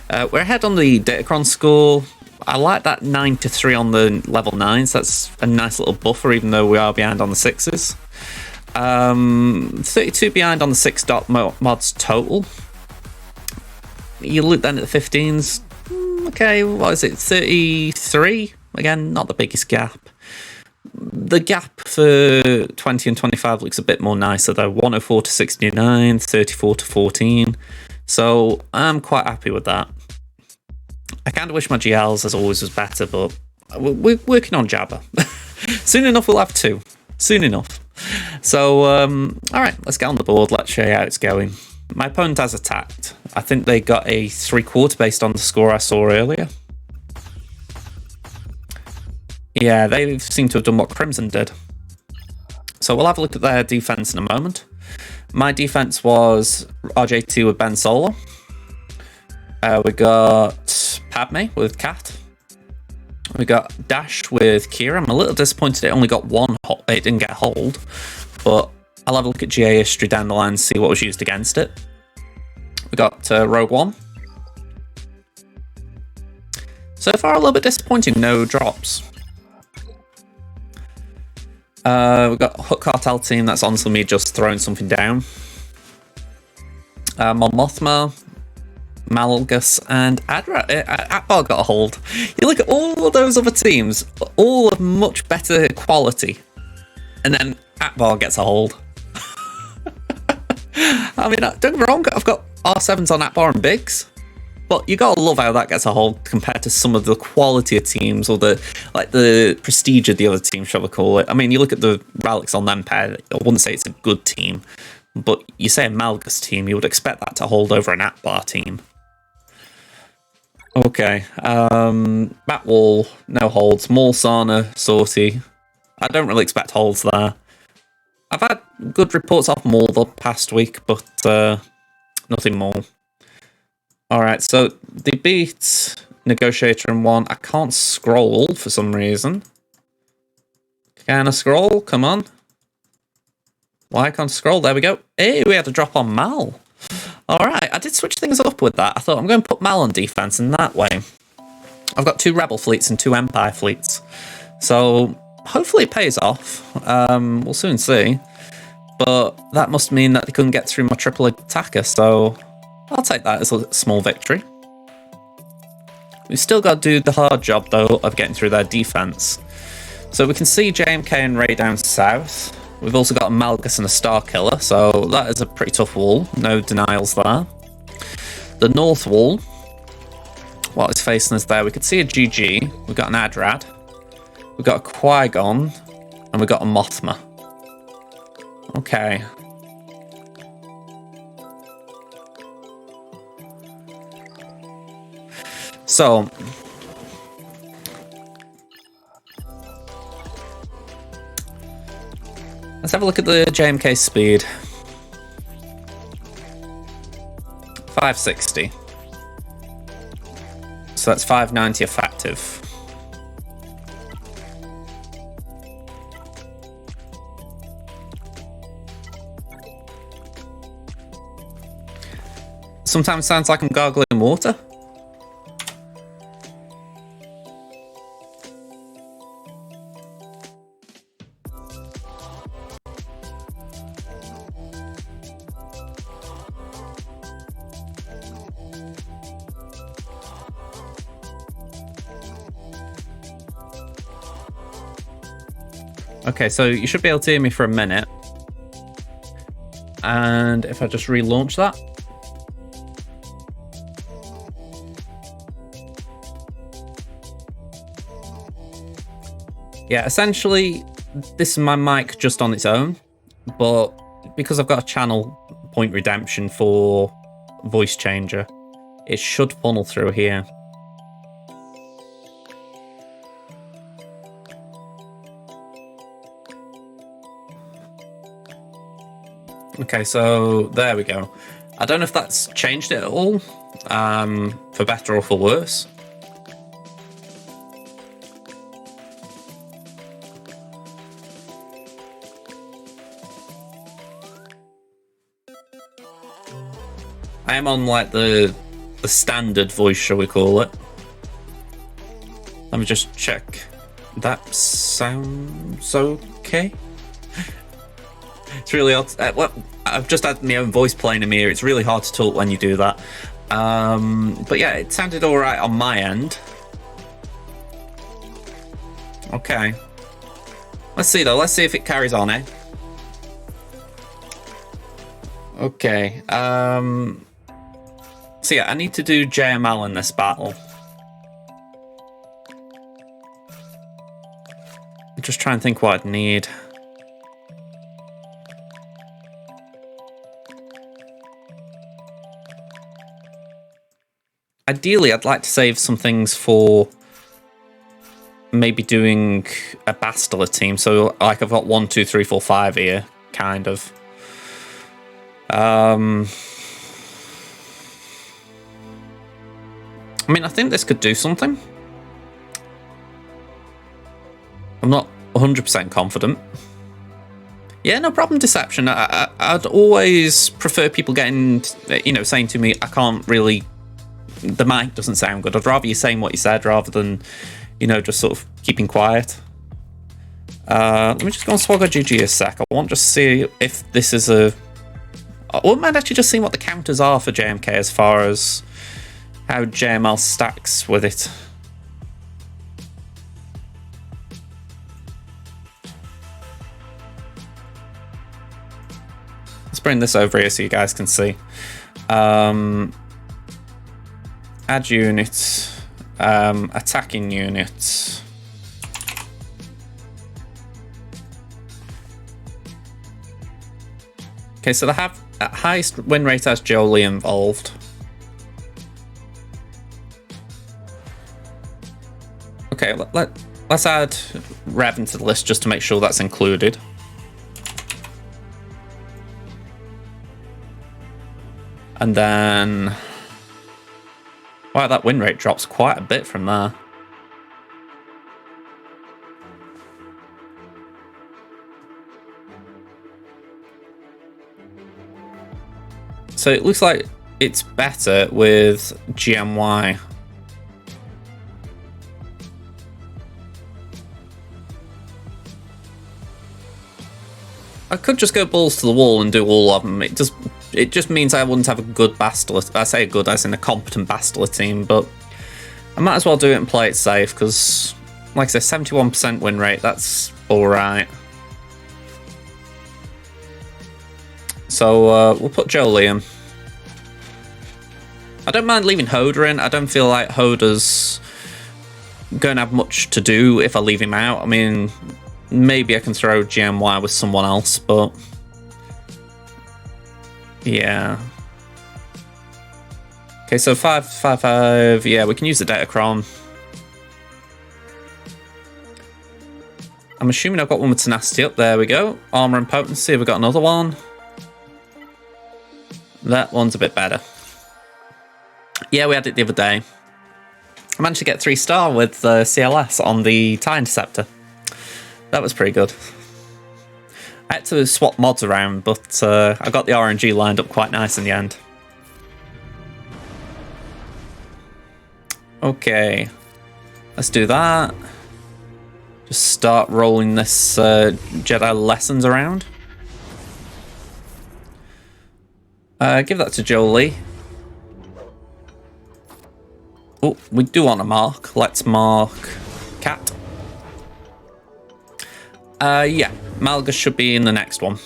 We're ahead on the Datacron score. I like that 9 to 3 on the level 9s. That's a nice little buffer, even though we are behind on the 6s. 32 behind on the 6 dot mods total. You look then at the 15s. Okay, what is it? 33? Again, not the biggest gap. The gap for 20 and 25 looks a bit more nicer though. 104 to 69, 34 to 14. So I'm quite happy with that. I kind of wish my GLs as always was better, but we're working on Jabba. Soon enough we'll have 2. Soon enough. So, alright, let's get on the board. Let's show you how it's going. My opponent has attacked. I think they got a 3/4 based on the score I saw earlier. Yeah, they seem to have done what Crimson did. So we'll have a look at their defense in a moment. My defense was RJ2 with Ben Solo. We got Padme with Kat. We got Dash with Kira. I'm a little disappointed it only got one hold. It didn't get hold, but I'll have a look at GA history down the line and see what was used against it. We got Rogue One. So far, a little bit disappointing. No drops. We've got Hook Cartel team. That's honestly me just throwing something down. Mon Mothma, Malgus, and Akbar got a hold. You look at all of those other teams, all of much better quality, and then Akbar gets a hold. I mean, don't get me wrong, I've got R7s on Akbar and Biggs, but you gotta love how that gets a hold compared to some of the quality of teams or the prestige of the other teams, shall we call it. I mean, you look at the relics on them pair, I wouldn't say it's a good team, but you say a Malgus team, you would expect that to hold over an Akbar team. Okay, Batwall, no holds. Maul, Sana, Sortie. I don't really expect holds there. I've had good reports off Maul the past week, but nothing more. Alright, so they beat Negotiator in 1. I can't scroll for some reason. Can I scroll? Come on. Why can't I scroll? There we go. Hey, we had a drop on Mal. Alright, I did switch things up with that. I thought I'm going to put Mal on defense in that way. I've got 2 Rebel fleets and 2 Empire fleets. So hopefully it pays off. We'll soon see. But that must mean that they couldn't get through my triple attacker, so I'll take that as a small victory. We've still got to do the hard job, though, of getting through their defense. So we can see JMK and Ray down south. We've also got a Malgus and a Star Killer, so that is a pretty tough wall. No denials there. The north wall, what is facing us there, we could see a GG. We've got an Adrad. We've got a Qui-Gon. And we've got a Mothma. Okay. So, let's have a look at the JMK speed. 560. So that's 590 effective. Sometimes sounds like I'm gargling water. Okay, so you should be able to hear me for a minute. And if I just relaunch that. Yeah, essentially, this is my mic just on its own, but because I've got a channel point redemption for voice changer, it should funnel through here. Okay, so there we go. I don't know if that's changed it at all, for better or for worse. I am on like the standard voice, shall we call it. Let me just check. That sounds okay. It's really odd. Well, I've just had my own voice playing in my ear. It's really hard to talk when you do that. But yeah, it sounded all right on my end. Okay. Let's see though. Let's see if it carries on, eh? Okay. So yeah, I need to do JML in this battle. I'm just trying to think what I'd need. Ideally, I'd like to save some things for maybe doing a Bastila team. So, like, I've got 1, 2, 3, 4, 5 here, kind of. I mean, I think this could do something. I'm not 100% confident. Yeah, no problem, Deception. I'd always prefer people getting, you know, saying to me, I can't really... The mic doesn't sound good. I'd rather you saying what you said rather than, you know, just sort of keeping quiet. Let me just go on SWGOH a sec. I want to just see if this is a... I wouldn't mind actually just seeing what the counters are for JMK as far as how JML stacks with it. Let's bring this over here so you guys can see. Add unit, attacking unit. Okay, so they have at highest win rate has Jolie involved. Okay, let's add Rev into the list just to make sure that's included. And then... Wow, that win rate drops quite a bit from there. So it looks like it's better with GMY. I could just go balls to the wall and do all of them. It just means I wouldn't have a good Bastila. I say good as in a competent Bastila team, but I might as well do it and play it safe because, like I say, 71% win rate, that's alright. So we'll put Jolie in. I don't mind leaving Hoda in. I don't feel like Hoda's going to have much to do if I leave him out. I mean, maybe I can throw GMY with someone else, but... Yeah. Okay, so 5. Yeah, we can use the Datacron. I'm assuming I've got one with Tenacity up. There we go. Armor and Potency. Have we got another one? That one's a bit better. Yeah, we had it the other day. I managed to get 3-star with CLS on the TIE Interceptor. That was pretty good. I had to swap mods around, but I got the RNG lined up quite nice in the end. Okay, let's do that. Just start rolling this Jedi lessons around. Give that to Jolie. Oh, we do want to mark. Let's mark Cat. Yeah, Malgus should be in the next one.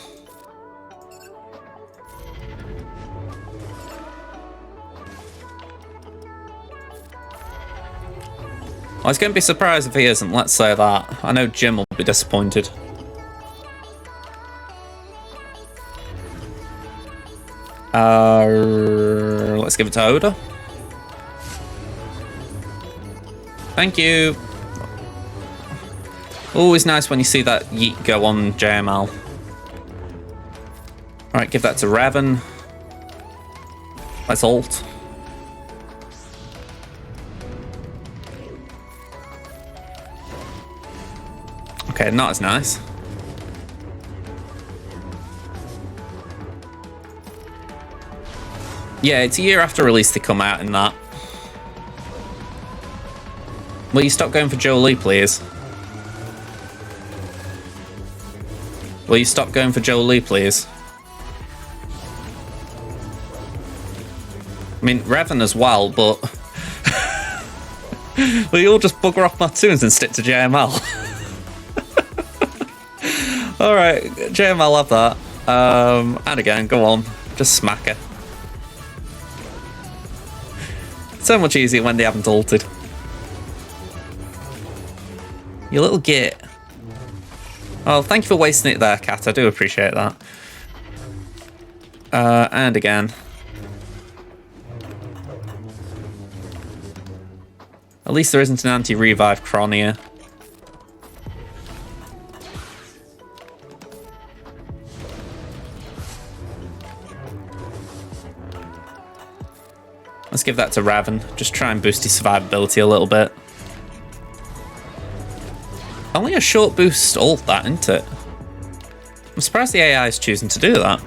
I was going to be surprised if he isn't, let's say that. I know Jim will be disappointed. Let's give it to Oda. Thank you. Always nice when you see that yeet go on JML. Alright, give that to Revan. Let's ult. Okay, not as nice. Yeah, it's a year after release they come out in that. Will you stop going for Jolie, please? Will you stop going for Jolie, please? I mean, Revan as well, but... Will you all just bugger off my tunes and stick to JML? Alright, JML, have that. And again, go on. Just smack her. So much easier when they haven't ulted. You little git. Oh, thank you for wasting it there, Cat. I do appreciate that. And again. At least there isn't an anti-revive Kron here. Let's give that to Raven. Just try and boost his survivability a little bit. Only a short boost ult, that, isn't it? I'm surprised the AI is choosing to do that.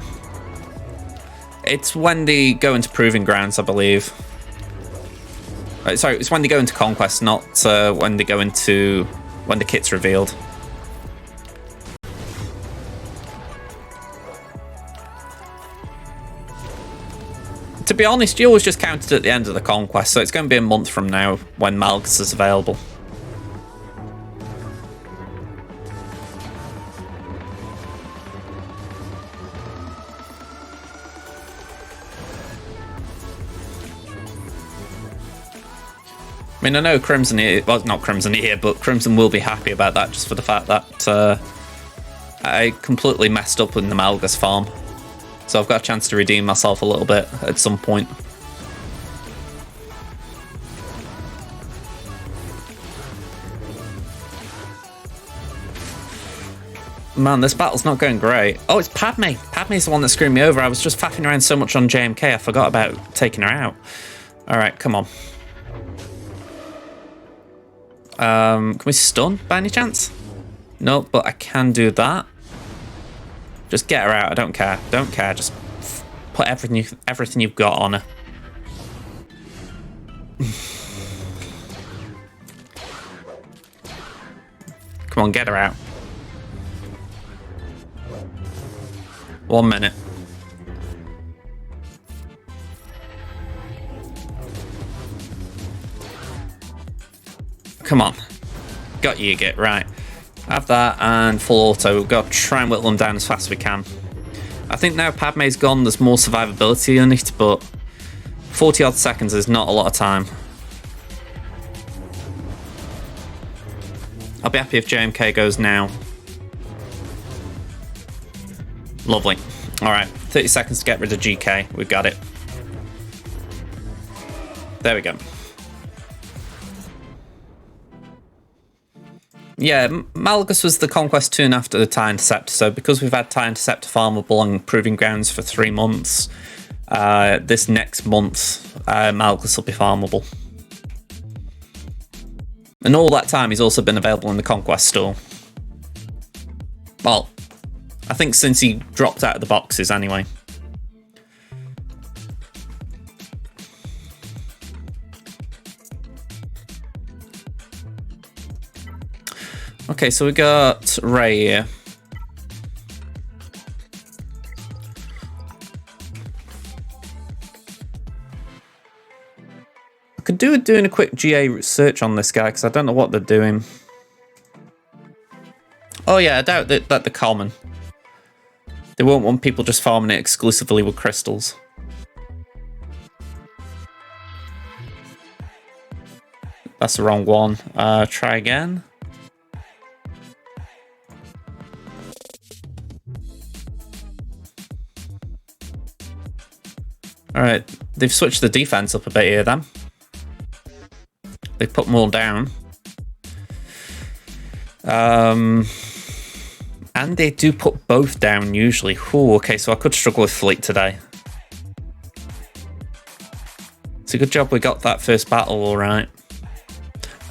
It's when they go into Proving Grounds, I believe. Sorry, it's when they go into Conquest, not when they go into... when the kit's revealed. To be honest, you always just counted at the end of the Conquest, so it's going to be a month from now when Malgus is available. I mean, I know Crimson here, well, not Crimson here, but Crimson will be happy about that just for the fact that I completely messed up in the Malgus farm. So I've got a chance to redeem myself a little bit at some point. Man, this battle's not going great. Oh, it's Padme. Padme's the one that screwed me over. I was just faffing around so much on JMK, I forgot about taking her out. Alright, come on. Can we stun by any chance? No, but I can do that. Just get her out. I don't care. Don't care. Just put everything you've got on her. Come on, get her out. 1 minute. Come on. Got you, Git. Right. Have that and full auto. We've got to try and whittle them down as fast as we can. I think now Padme's gone, there's more survivability in it, but 40 odd seconds is not a lot of time. I'll be happy if JMK goes now. Lovely. Alright, 30 seconds to get rid of GK. We've got it. There we go. Yeah, Malgus was the Conquest tune after the TIE Interceptor, so because we've had TIE Interceptor farmable on Proving Grounds for 3 months, this next month, Malgus will be farmable. And all that time he's also been available in the Conquest store. Well, I think since he dropped out of the boxes anyway. Okay, so we got Ray here. I could do doing a quick GA search on this guy because I don't know what they're doing. Oh yeah, I doubt that they're common. They won't want people just farming it exclusively with crystals. That's the wrong one. Try again. Alright, they've switched the defense up a bit here then. They've put them all down. And they do put both down usually. Ooh, okay, so I could struggle with fleet today. It's a good job we got that first battle all right.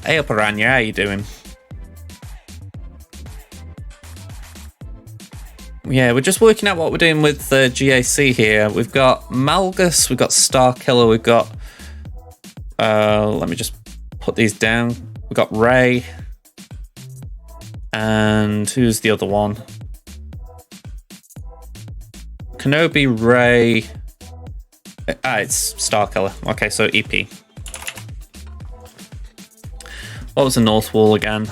Hey up, Aranya, how you doing? Yeah, we're just working out what we're doing with the GAC here. We've got Malgus, we've got Starkiller, we've got... let me just put these down. We've got Ray. And who's the other one? Kenobi, Ray... it's Starkiller. Okay, so EP. What was the North Wall again?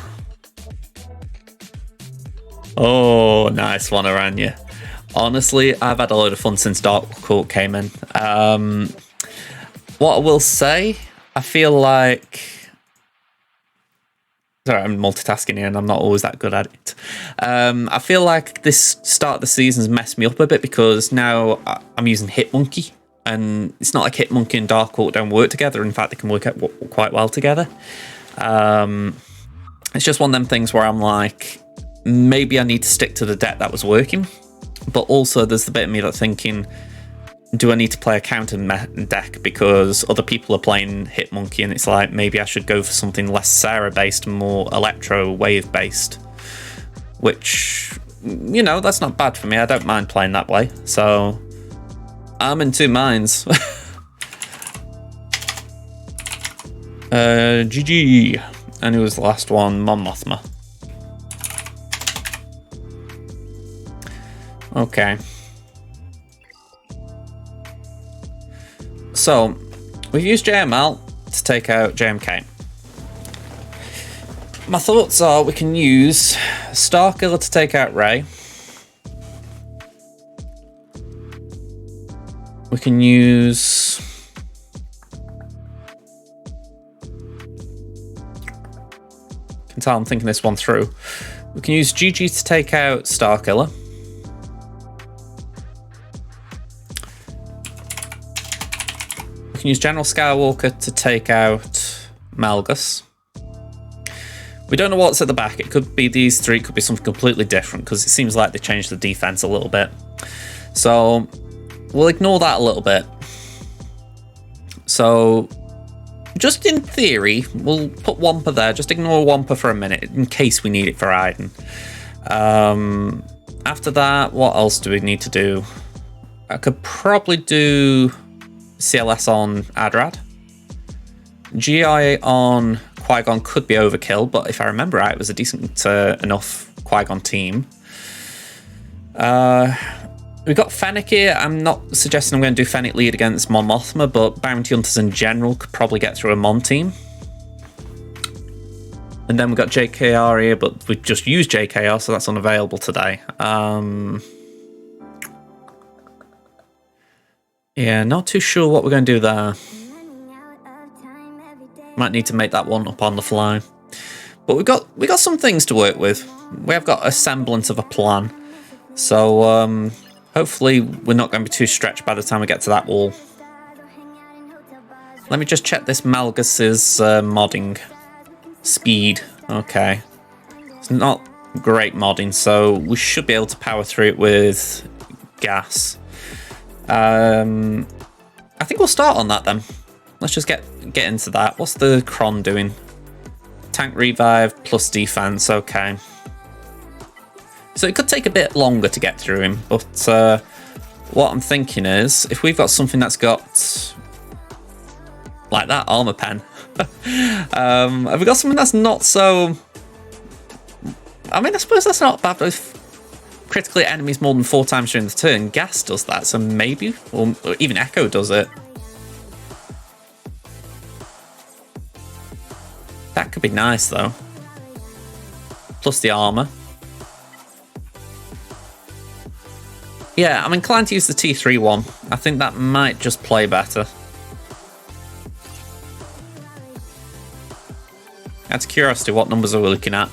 Oh, nice one, Aranya. Honestly, I've had a load of fun since Dark Court came in. What I will say, I feel like... Sorry, I'm multitasking here and I'm not always that good at it. I feel like this start of the season's messed me up a bit because now I'm using Hitmonkey. And it's not like Hitmonkey and Dark Court don't work together. In fact, they can work out quite well together. It's just one of them things where I'm like... Maybe I need to stick to the deck that was working, but also there's the bit of me that's thinking, do I need to play a counter deck because other people are playing Hitmonkey and it's like, maybe I should go for something less Sarah based and more Electro Wave based, which, you know, that's not bad for me. I don't mind playing that way. So I'm in two minds. GG. And who was the last one? Mon Mothma. Okay. So, we've used JML to take out JMK. My thoughts are we can use Starkiller to take out Ray. We can use... You can tell I'm thinking this one through. We can use GG to take out Starkiller. We can use General Skywalker to take out Malgus. We don't know what's at the back. It could be these three, it could be something completely different because it seems like they changed the defense a little bit. So we'll ignore that a little bit. So just in theory, we'll put Wampa there. Just ignore Wampa for a minute in case we need it for Iden. After that, what else do we need to do? I could probably do CLS on Adrad. GI on Qui-Gon could be overkill, but if I remember right, it was a decent enough Qui-Gon team. We've got Fennec here. I'm not suggesting I'm going to do Fennec lead against Mon Mothma, but Bounty Hunters in general could probably get through a Mon team. And then we've got JKR here, but we've just used JKR, so that's unavailable today. Yeah, not too sure what we're going to do there. Might need to make that one up on the fly. But we got some things to work with. We have got a semblance of a plan. So hopefully we're not going to be too stretched by the time we get to that wall. Let me just check this Malgus's modding speed. Okay. It's not great modding, so we should be able to power through it with gas. I think we'll start on that then. Let's just get into that. What's the Kron doing? Tank revive plus defense. Okay. So it could take a bit longer to get through him, but what I'm thinking is if we've got something that's got like that armor pen, have we got something that's not so? I mean, I suppose that's not bad. But if critically hit enemies more than 4 times during the turn, gas does that, so maybe, or even Echo does it. That could be nice though. Plus the armor. Yeah, I'm inclined to use the T3 one. I think that might just play better. Out of curiosity, what numbers are we looking at?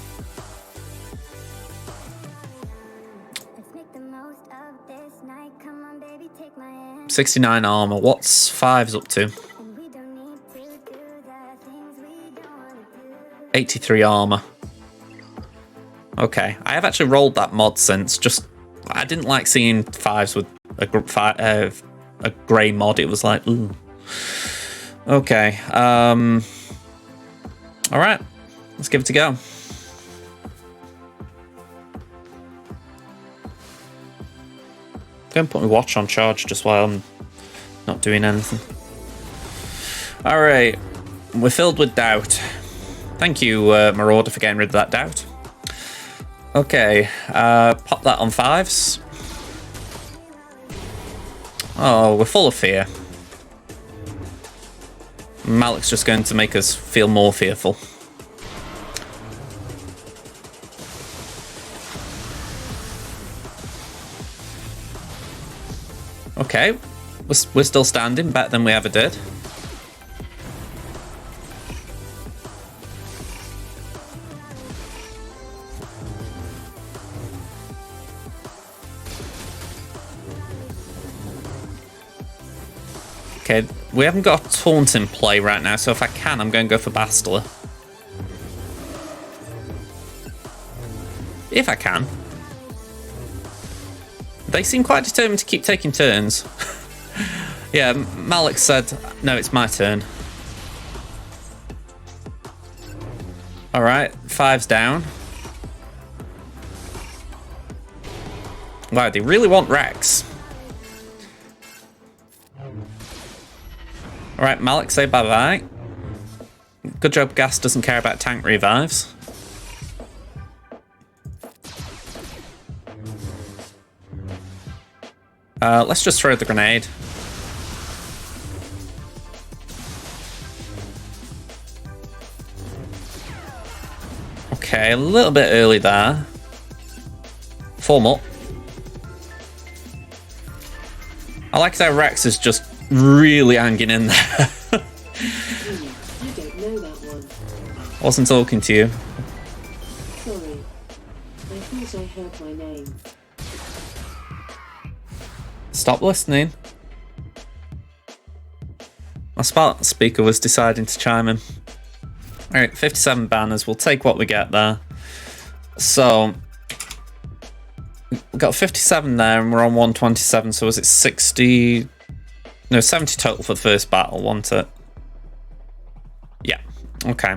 Let's make the most of this night. Come on, baby, take my hand. 69 armor. What's fives up to? And we don't need to do the things we don't want to do. 83 armor. Okay, I have actually rolled that mod since. Just I didn't like seeing fives with a grey mod. It was like, ooh. Okay. All right, let's give it a go. Go and put my watch on charge just while I'm not doing anything. All right, we're filled with doubt. Thank you, Marauder, for getting rid of that doubt. Okay, pop that on fives. Oh, we're full of fear. Malik's just going to make us feel more fearful. Okay, we're still standing, better than we ever did. Okay, we haven't got a taunt in play right now, so if I can, I'm going to go for Bastila. If I can. They seem quite determined to keep taking turns. Yeah, Malik said, no, it's my turn. Alright, five's down. Wow, they really want Rex. Alright, Malik, say bye-bye. Good job Gas doesn't care about tank revives. Let's just throw the grenade. Okay, a little bit early there. Form up. I like that Rex is just really hanging in there. I don't know that one. Wasn't talking to you. Sorry. I thought I heard my name. Stop listening. My smart speaker was deciding to chime in. Alright, 57 banners. We'll take what we get there. So, we've got 57 there and we're on 127. So was it 60? No, 70 total for the first battle, wasn't it? Yeah, okay.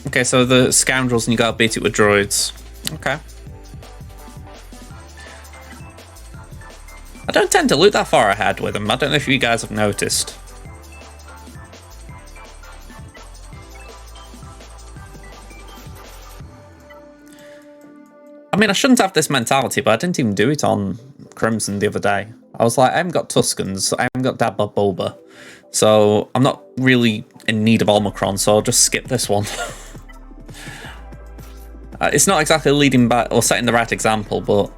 Okay, so the scoundrels and you gotta beat it with droids. Okay. I don't tend to loot that far ahead with them. I don't know if you guys have noticed. I mean, I shouldn't have this mentality, but I didn't even do it on Crimson the other day. I was like, I haven't got Tuscans, I haven't got Dabba Bulba, so I'm not really in need of Omicron, so I'll just skip this one. It's not exactly leading back or setting the right example, but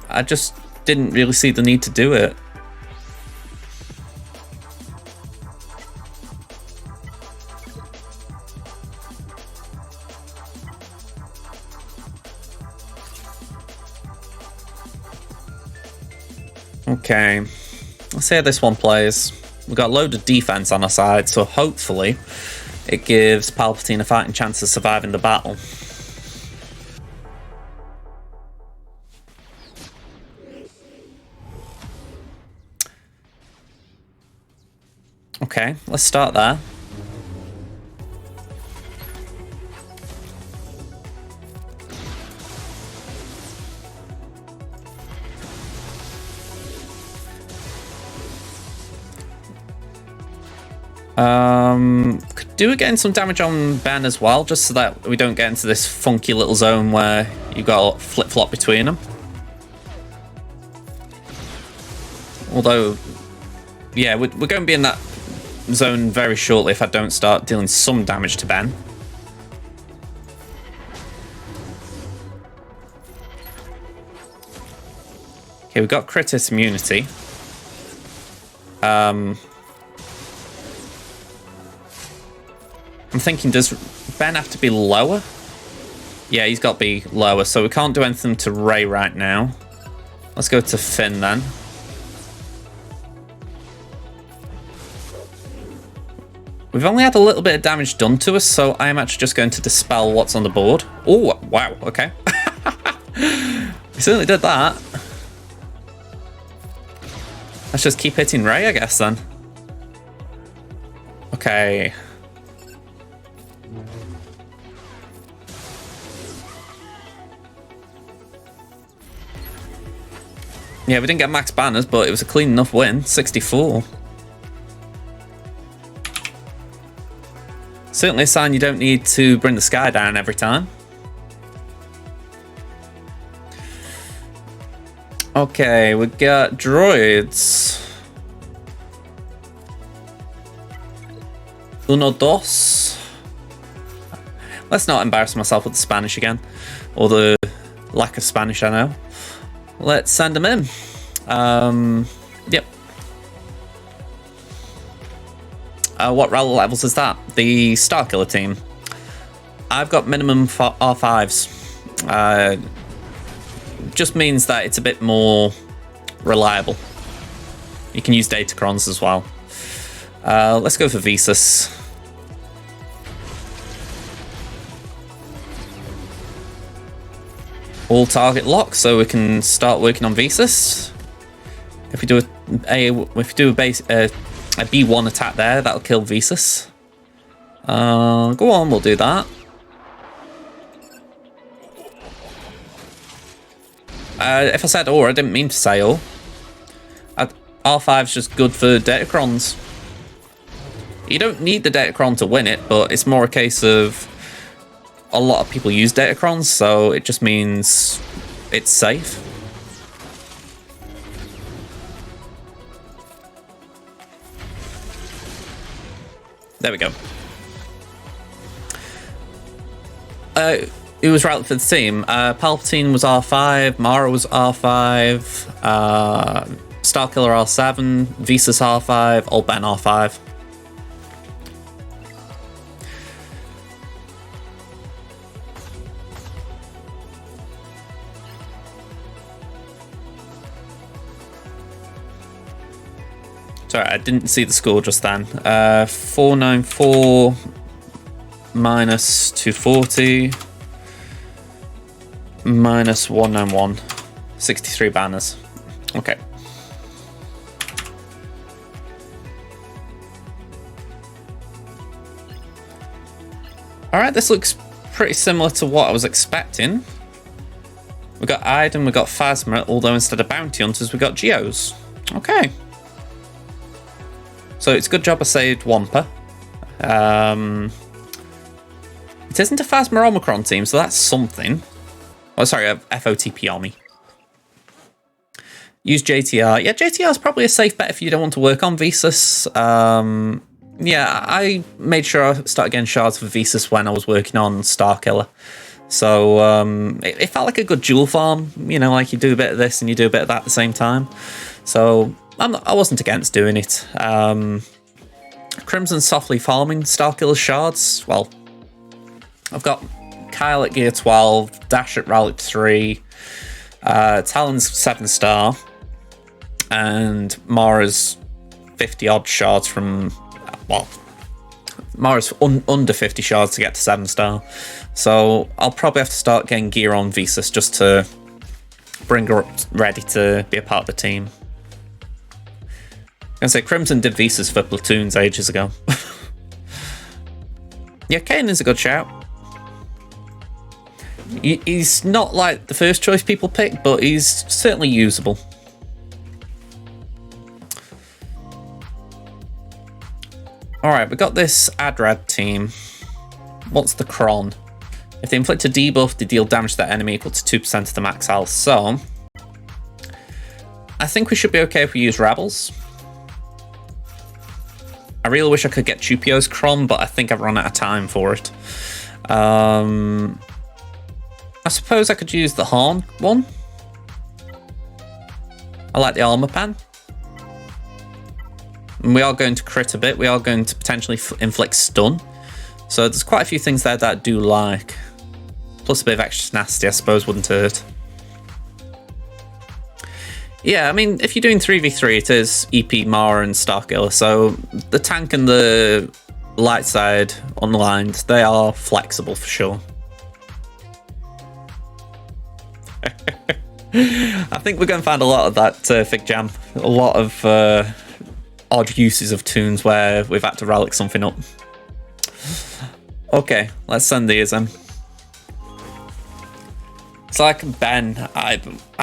I just didn't really see the need to do it. Okay, let's see how this one plays. We've got a load of defense on our side, so hopefully it gives Palpatine a fighting chance of surviving the battle. Okay, let's start there. Could do it getting some damage on Ben as well, just so that we don't get into this funky little zone where you got to flip-flop between them. Although, yeah, we're going to be in that zone very shortly if I don't start dealing some damage to Ben. Okay, we've got Critis immunity. I'm thinking, does Ben have to be lower? Yeah, he's got to be lower, so we can't do anything to Ray right now. Let's go to Finn then. We've only had a little bit of damage done to us, so I am actually just going to dispel what's on the board. Oh, wow, okay. We certainly did that. Let's just keep hitting Ray, I guess, then. Okay. Yeah, we didn't get max banners, but it was a clean enough win. 64. Certainly a sign you don't need to bring the sky down every time. Okay, we got droids. Uno, dos. Let's not embarrass myself with the Spanish again. Or the lack of Spanish, I know. Let's send them in. Yep. What rally levels is that? The Starkiller team. I've got minimum for R5s. Just means that it's a bit more reliable. You can use Datacrons as well. Let's go for Visas. All target lock, so we can start working on Visas. If we do a B1 attack there, that'll kill Visas. Go on, we'll do that. If I said or, I didn't mean to say or. R5's just good for Datacrons. You don't need the Datacron to win it, but it's more a case of a lot of people use Datacrons, so it just means it's safe. There we go. Who was right for the team? Palpatine was R5, Mara was R5, Starkiller R7, Visas R5, Old Ben R5. Sorry, I didn't see the score just then. 494 minus 240 minus 191. 63 banners. Okay. Alright, this looks pretty similar to what I was expecting. We got Iden, we got Phasma, although instead of bounty hunters, we got Geos. Okay. So it's a good job I saved Wampa. It isn't a Phasma Omicron team, so that's something. Oh, sorry, a FOTP Army. Use JTR. Yeah, JTR is probably a safe bet if you don't want to work on Visas. Yeah, I made sure I started getting shards for Visas when I was working on Starkiller. So it felt like a good dual farm. You know, like you do a bit of this and you do a bit of that at the same time. So I wasn't against doing it. Crimson softly farming Starkiller shards. Well, I've got Kyle at gear 12, Dash at Relic 3, Talon's 7-star, and Mara's 50 odd shards from, well, Mara's under 50 shards to get to 7-star. So I'll probably have to start getting gear on Visas just to bring her up ready to be a part of the team. I can say Crimson did Visas for platoons ages ago. Yeah, Kane is a good shout. He's not like the first choice people pick, but he's certainly usable. Alright, we got this Adrad team. What's the cron? If they inflict a debuff, they deal damage to their enemy equal to 2% of the max health. So, I think we should be okay if we use Rebels. I really wish I could get Chupio's cron, but I think I've run out of time for it. I suppose I could use the Horn one. I like the armor pan. And we are going to crit a bit. We are going to potentially inflict stun. So there's quite a few things there that I do like. Plus a bit of extra nasty, I suppose, wouldn't hurt. Yeah, I mean, if you're doing 3v3, it is EP, Mara, and Starkiller. So the tank and the light side unlined, they are flexible for sure. I think we're going to find a lot of that Fig Jam. A lot of odd uses of tunes where we've had to relic something up. Okay, let's send these in. It's like Ben. I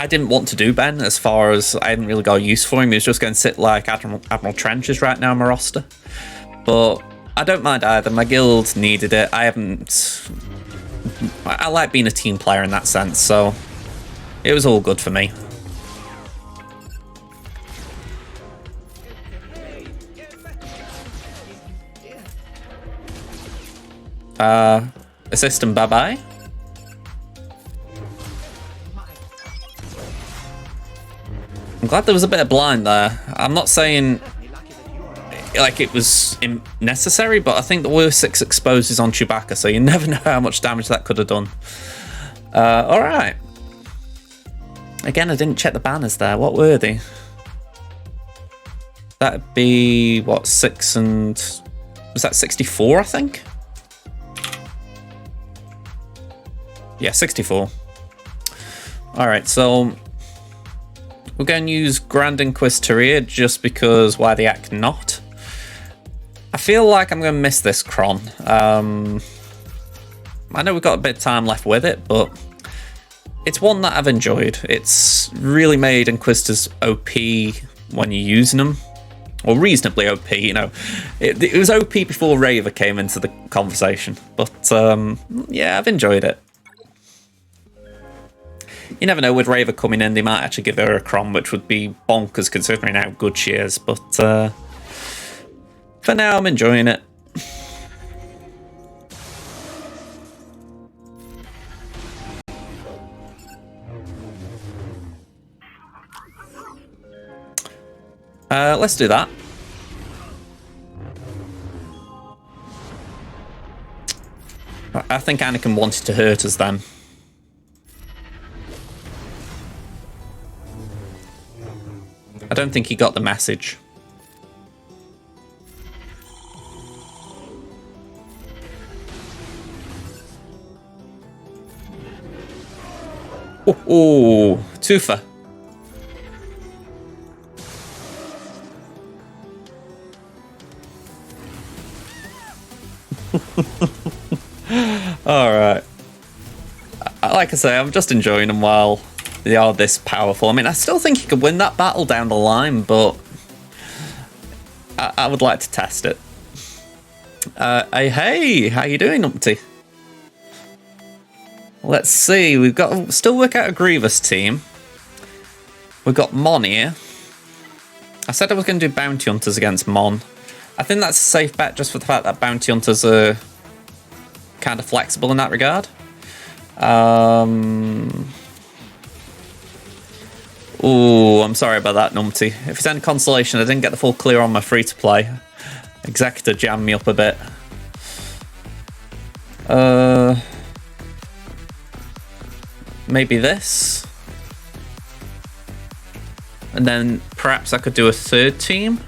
didn't want to do Ben as far as I hadn't really got a use for him. He was just going to sit like Admiral Trenches right now in my roster. But I don't mind either. My guild needed it. I like being a team player in that sense, so it was all good for me. Assistant, bye-bye. I'm glad there was a bit of blind there. I'm not saying like it was necessary, but I think there were 6 exposes on Chewbacca, so you never know how much damage that could have done. Alright. Again, I didn't check the banners there. What were they? That'd be, what, 6 and... Was that 64, I think? Yeah, 64. Alright, so... We're going to use Grand Inquisitor just because why the heck not? I feel like I'm going to miss this Kron. I know we've got a bit of time left with it, but it's one that I've enjoyed. It's really made Inquisitors OP when you're using them. Or reasonably OP, you know. It was OP before Raver came into the conversation. But, yeah, I've enjoyed it. You never know, with Raver coming in, they might actually give her a Kron, which would be bonkers considering how good she is. But for now, I'm enjoying it. Let's do that. I think Anakin wanted to hurt us then. I don't think he got the message. Ooh, Tufa. Alright. Like I say, I'm just enjoying them while they are this powerful. I mean, I still think he could win that battle down the line, but I would like to test it. Hey, how you doing, Umpty? Let's see, we've got still work out a Grievous team. We've got Mon here. I said I was going to do Bounty Hunters against Mon. I think that's a safe bet just for the fact that Bounty Hunters are kind of flexible in that regard. Ooh, I'm sorry about that, Numpty. If it's any consolation, I didn't get the full clear on my free-to-play. Executor jammed me up a bit. Maybe this. And then perhaps I could do a third team.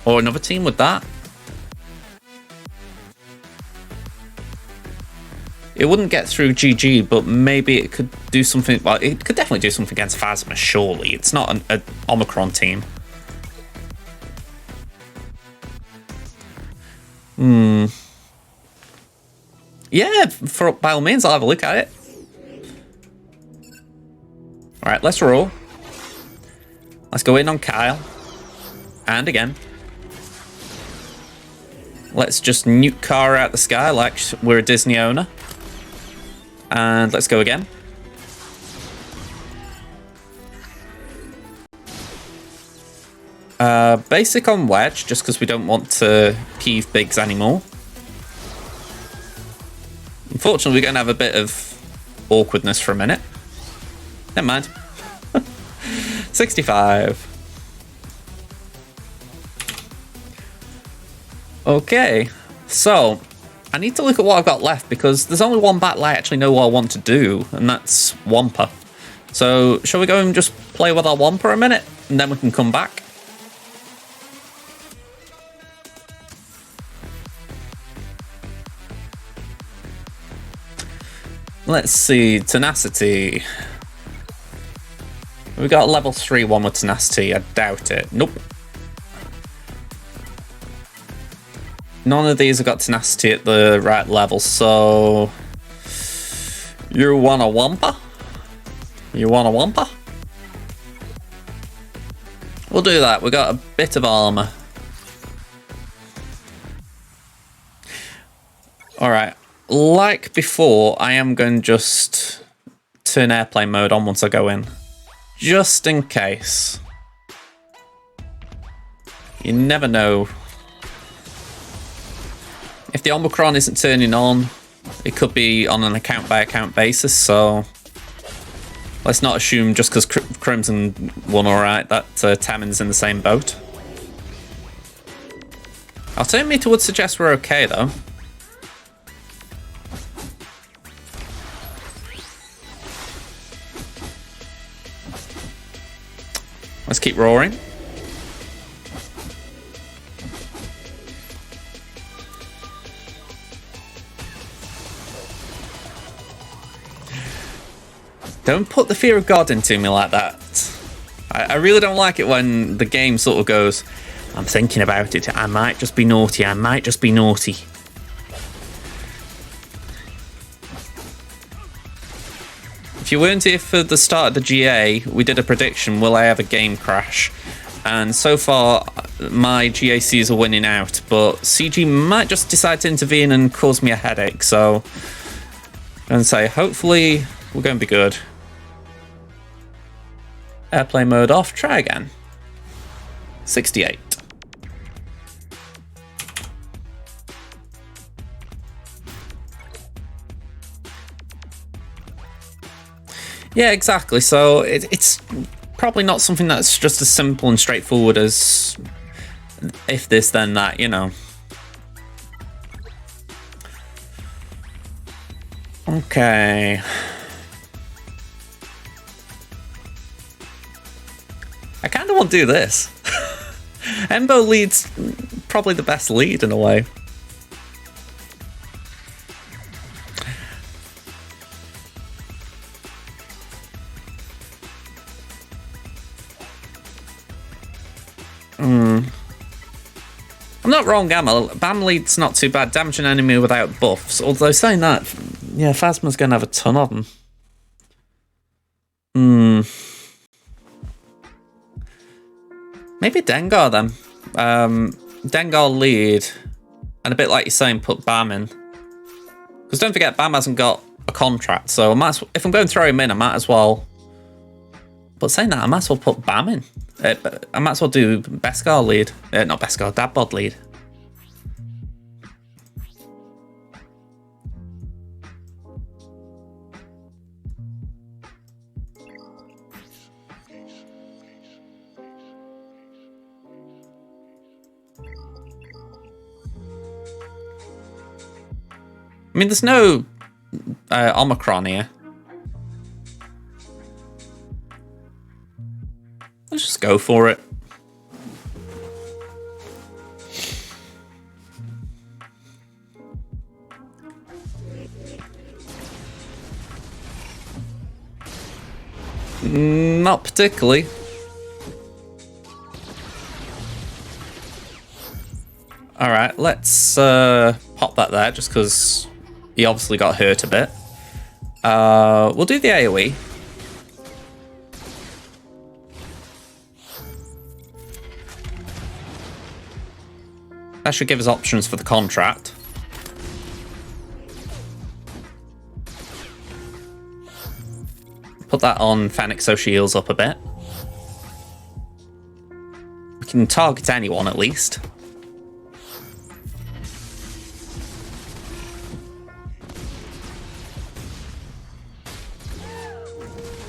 Or another team with that. It wouldn't get through GG, but maybe it could do something. Well, it could definitely do something against Phasma, surely. It's not an Omicron team. Yeah, by all means, I'll have a look at it. Alright, let's roll. Let's go in on Kyle. And again. Let's just nuke Kara out the sky like we're a Disney owner. And let's go again. Basic on Wedge, just because we don't want to peeve Biggs anymore. Unfortunately, we're going to have a bit of awkwardness for a minute. Never mind. 65. Okay, so I need to look at what I've got left because there's only one battle I actually know what I want to do, and that's Wampa. So shall we go and just play with our Wampa a minute, and then we can come back? Let's see, Tenacity. We got a level 3 one with Tenacity, I doubt it. Nope. None of these have got Tenacity at the right level, so... You want a Wampa? You want a Wampa? We'll do that, we got a bit of armor. Alright, like before, I am going to just turn airplane mode on once I go in. Just in case. You never know. If the Omicron isn't turning on, it could be on an account-by-account basis, so let's not assume just because Crimson won alright that Temmin's in the same boat. Altimeter would suggest we're okay, though. Let's keep roaring. Don't put the fear of God into me like that. I really don't like it when the game sort of goes, I'm thinking about it, I might just be naughty, I might just be naughty. If you weren't here for the start of the GA, we did a prediction, will I have a game crash? And so far, my GACs are winning out, but CG might just decide to intervene and cause me a headache, so I'm going to say, hopefully, we're going to be good. Airplane mode off, try again. 68. Yeah, exactly. So it's probably not something that's just as simple and straightforward as if this, then that, you know. Okay. I kind of want to do this. Embo leads probably the best lead in a way. I'm not wrong, Gamma. Bam lead's not too bad. Damage an enemy without buffs. Although saying that, yeah, Phasma's going to have a ton of them. Maybe Dengar then. Dengar lead. And a bit like you're saying, put Bam in. Because don't forget, Bam hasn't got a contract. So I might as well, if I'm going to throw him in, I might as well... But saying that, I might as well put Bam in. I might as well do Beskar lead. Not Beskar, Dabbod lead. I mean, there's no Omicron here. Let's just go for it. Not particularly. Alright, let's pop that there just because he obviously got hurt a bit. We'll do the AoE. That should give us options for the contract. Put that on Fennec so she heals up a bit. We can target anyone at least.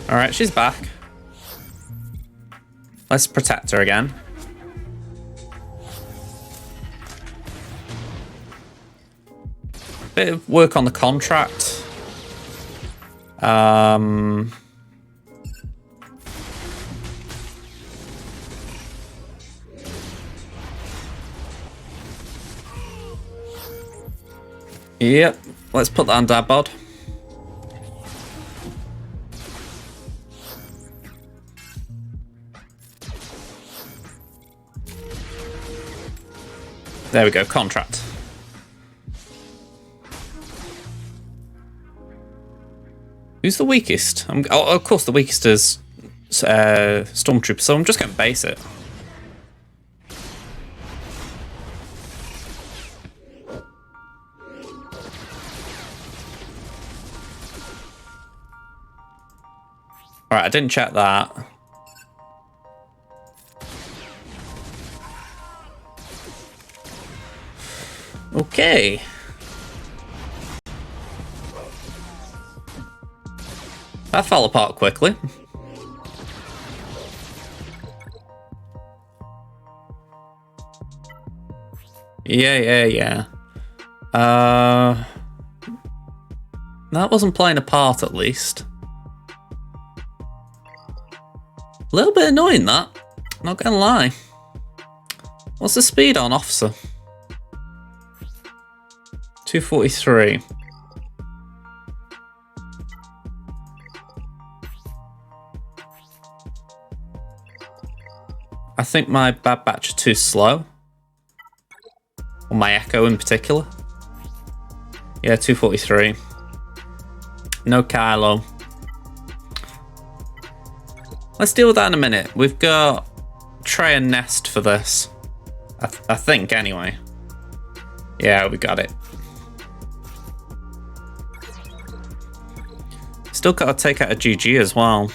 Alright, she's back. Let's protect her again. Bit of work on the contract. Yep, let's put that on dad bod. There we go, contract. Who's the weakest? Oh, of course the weakest is Stormtrooper, so I'm just going to base it. Alright, I didn't check that. Okay. That fell apart quickly. Yeah. That wasn't playing a part, at least. A little bit annoying, that. Not gonna lie. What's the speed on officer? 243. I think my Bad Batch are too slow. Or my Echo in particular. Yeah, 243. No Kylo. Let's deal with that in a minute. We've got Trey and Nest for this. I think, anyway. Yeah, we got it. Still got to take out a GG as well.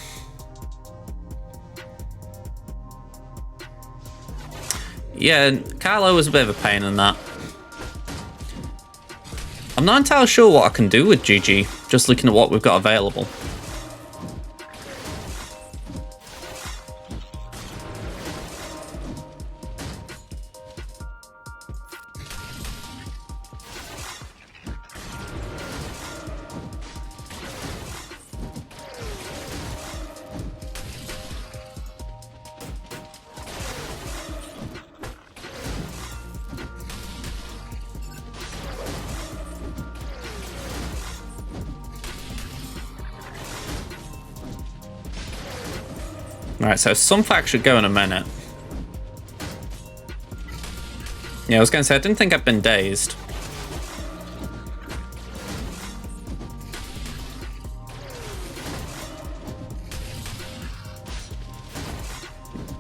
Yeah, Kylo was a bit of a pain in that. I'm not entirely sure what I can do with GG, just looking at what we've got available. Right, so some facts should go in a minute. Yeah, I was going to say, I didn't think I'd been dazed.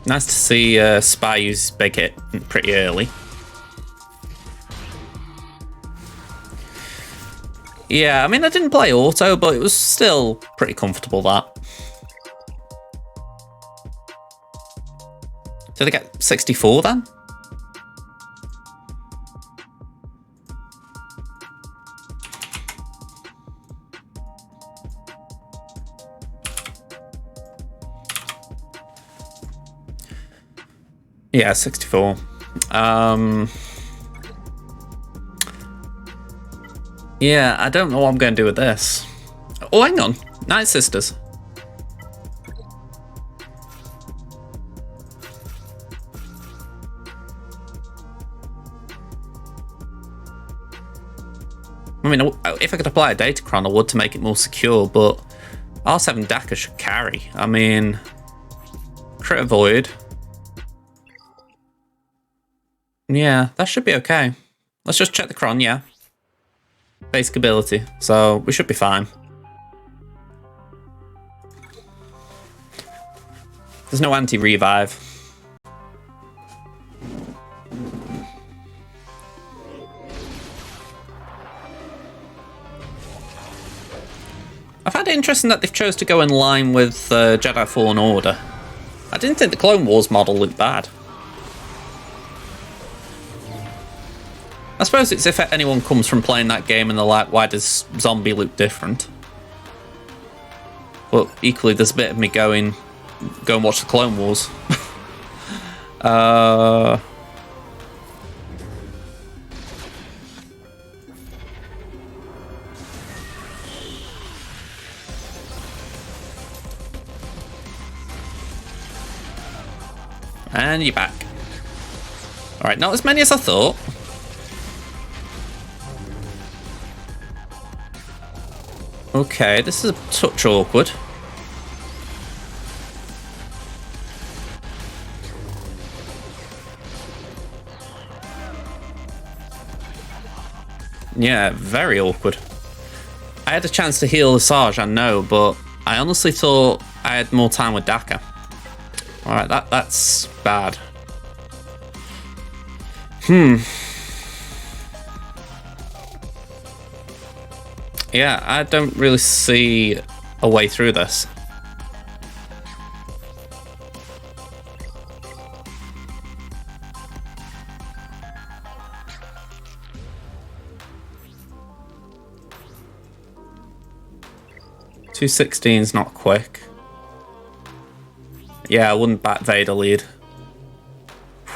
Nice to see Spy use big hit pretty early. Yeah, I mean, I didn't play auto, but it was still pretty comfortable, that. Did I get 64 then? Yeah, 64. Yeah, I don't know what I'm going to do with this. Oh, hang on. Night Sisters. I mean, if I could apply a Datacron, I would to make it more secure, but R7 DACA should carry. I mean, crit avoid. Yeah, that should be okay. Let's just check the cron, yeah. Basic ability, so we should be fine. There's no anti-revive. I find it interesting that they've chose to go in line with Jedi Fallen Order. I didn't think the Clone Wars model looked bad. I suppose it's if anyone comes from playing that game and they're like, why does Zombie look different? But equally, there's a bit of me going, go and watch the Clone Wars. And you're back. Alright, not as many as I thought. Okay, this is a touch awkward. Yeah, very awkward. I had a chance to heal the Sarge, I know, but I honestly thought I had more time with Daka. Alright, that's bad. Yeah, I don't really see a way through this. $2.16's not quick. Yeah, I wouldn't bat Vader lead.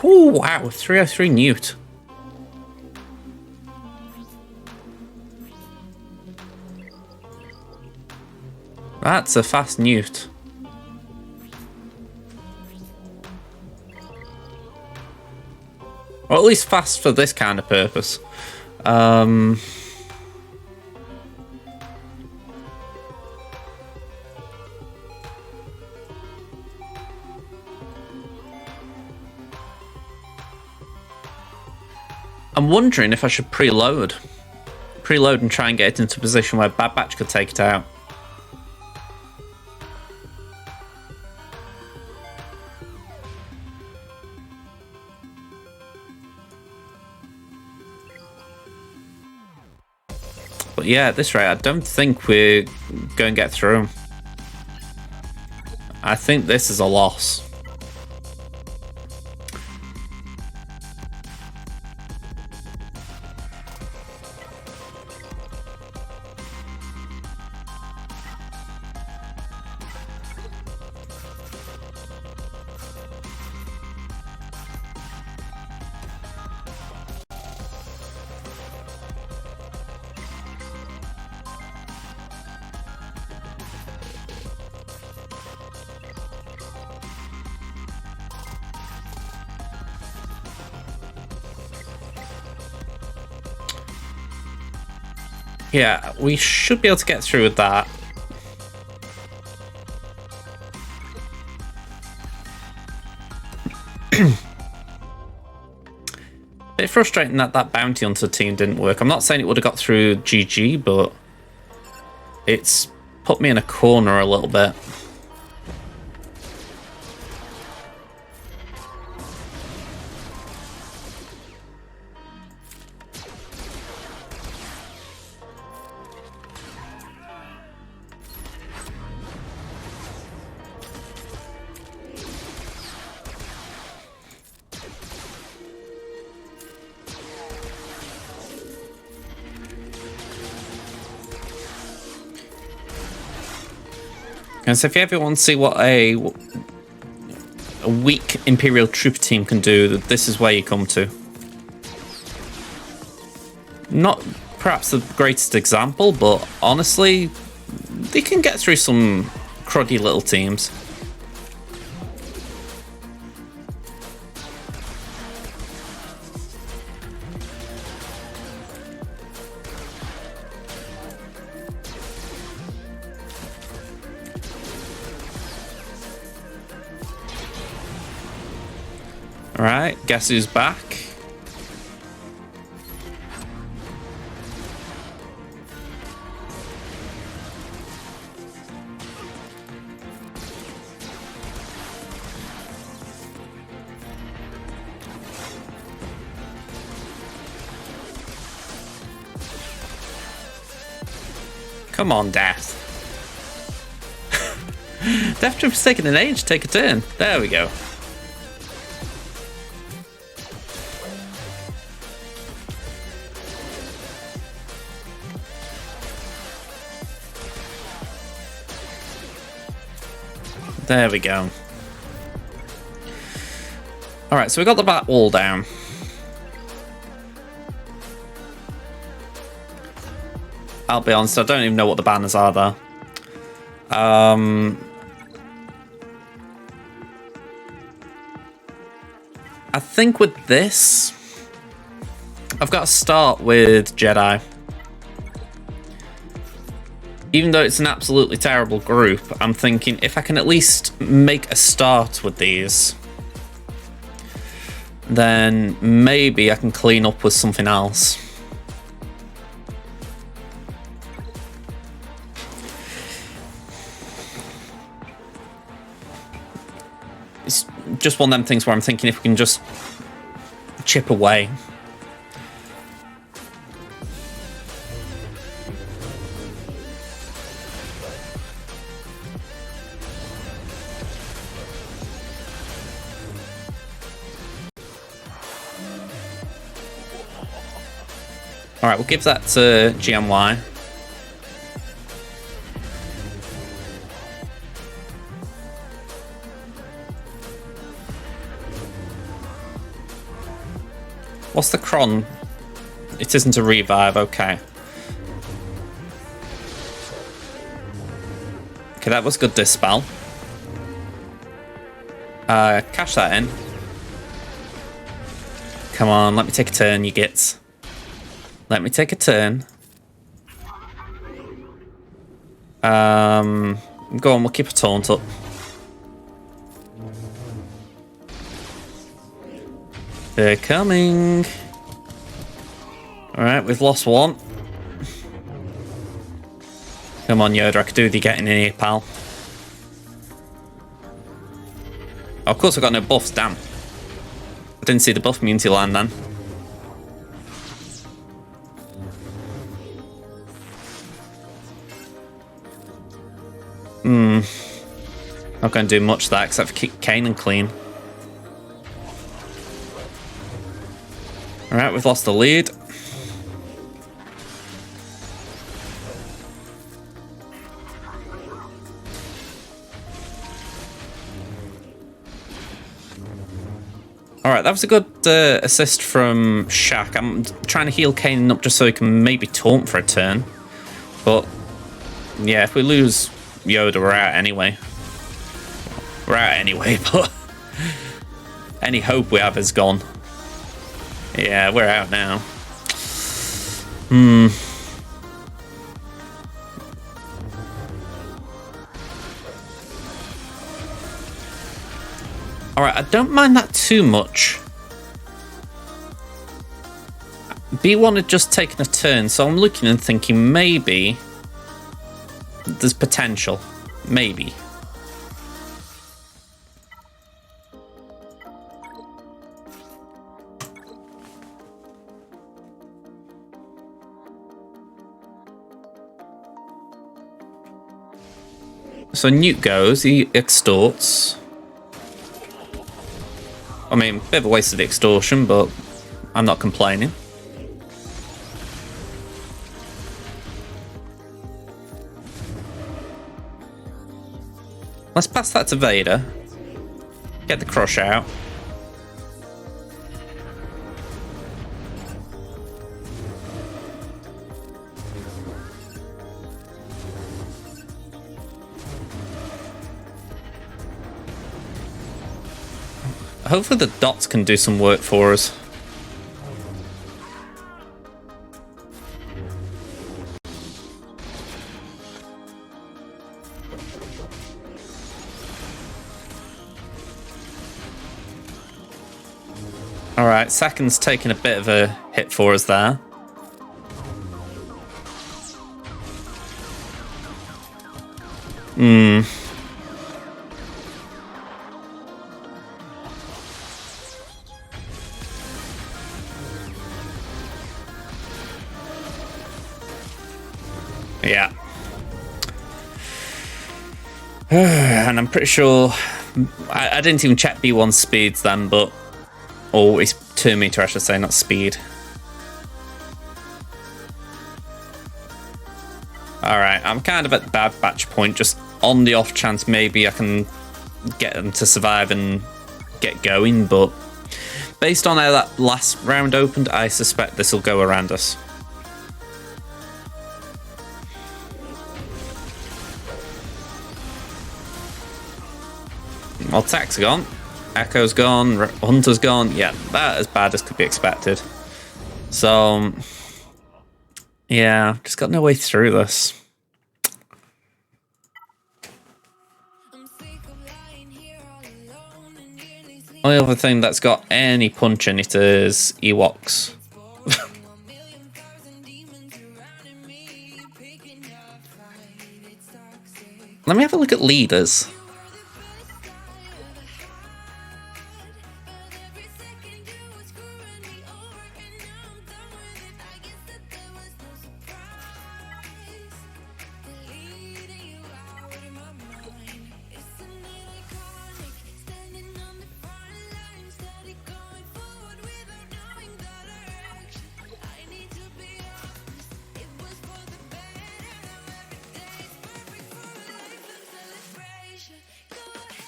Whew, wow, 303 Newt. That's a fast Newt. Or at least fast for this kind of purpose. I'm wondering if I should preload. Preload and try and get it into a position where Bad Batch could take it out. But yeah, at this rate, I don't think we're going to get through. I think this is a loss. Yeah, we should be able to get through with that. Bit frustrating that that bounty hunter team didn't work. I'm not saying it would have got through GG, but it's put me in a corner a little bit. And so if you ever want to see what a weak Imperial Trooper team can do, this is where you come to. Not perhaps the greatest example, but honestly, they can get through some cruddy little teams. Alright, guess who's back? Come on, Death. Death Trooper's taking an age to take a turn. There we go. There we go. Alright, so we got the back wall down. I'll be honest, I don't even know what the banners are there. I think with this, I've got to start with Jedi. Even though it's an absolutely terrible group, I'm thinking if I can at least make a start with these, then maybe I can clean up with something else. It's just one of them things where I'm thinking if we can just chip away. Alright, we'll give that to GMY. What's the cron? It isn't a revive, okay. Okay, that was good dispel. Cash that in. Come on, let me take a turn, you gits. Let me take a turn. Go on, we'll keep a taunt up. They're coming. Alright, we've lost one. Come on, Yoda, I could do with you getting in here, pal. Oh, of course, I've got no buffs, damn. I didn't see the buff immunity land then. Not going to do much of that except for keep Kanan clean. Alright, we've lost the lead. Alright, that was a good assist from Shaq. I'm trying to heal Kanan up just so he can maybe taunt for a turn. But, yeah, if we lose Yoda, we're out anyway. We're out anyway, but any hope we have is gone. Yeah, we're out now. Alright, I don't mind that too much. B1 had just taken a turn, so I'm looking and thinking maybe there's potential. Maybe. So Newt goes, he extorts. I mean, bit of a waste of the extortion, but I'm not complaining. Let's pass that to Vader. Get the crush out. Hopefully the dots can do some work for us. Alright, Sakan's taking a bit of a hit for us there. Yeah. And I'm pretty sure... I didn't even check B1's speeds then, but... Oh, it's 2 meter, I should say, not speed. Alright, I'm kind of at the bad batch point, just on the off chance maybe I can get them to survive and get going, but Based on how that last round opened, I suspect this will go around us. Well, Tax gone. Echo's gone. Hunter's gone. Yeah, about as bad as could be expected. So, yeah, just got no way through this. Only other thing that's got any punch in it is Ewoks. Let me have a look at leaders.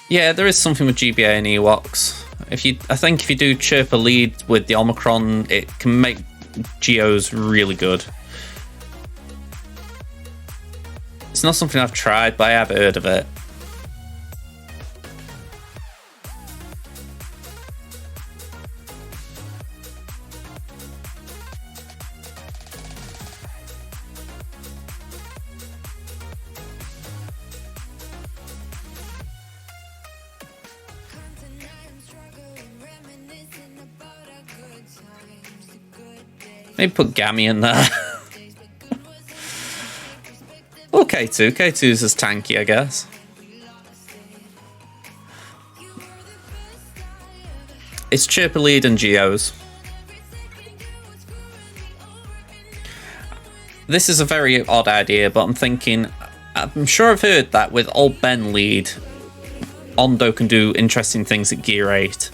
Yeah, there is something with GBA and Ewoks. I think if you do chirp a lead with the Omicron, it can make Geos really good. It's not something I've tried, but I have heard of it. Maybe put Gammy in there. Or K2. K2's as tanky, I guess. It's Chirper Lead and Geos. This is a very odd idea, but I'm thinking... I'm sure I've heard that with Old Ben lead, Ondo can do interesting things at Gear 8.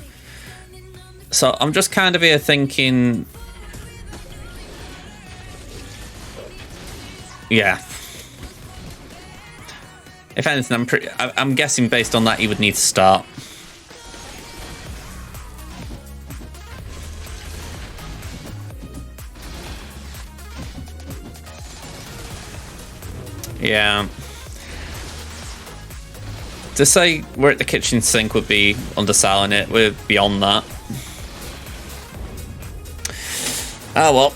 So I'm just kind of here thinking... Yeah. If anything, I'm guessing based on that he would need to start. Yeah. To say we're at the kitchen sink would be underselling it. We're beyond that. Oh well.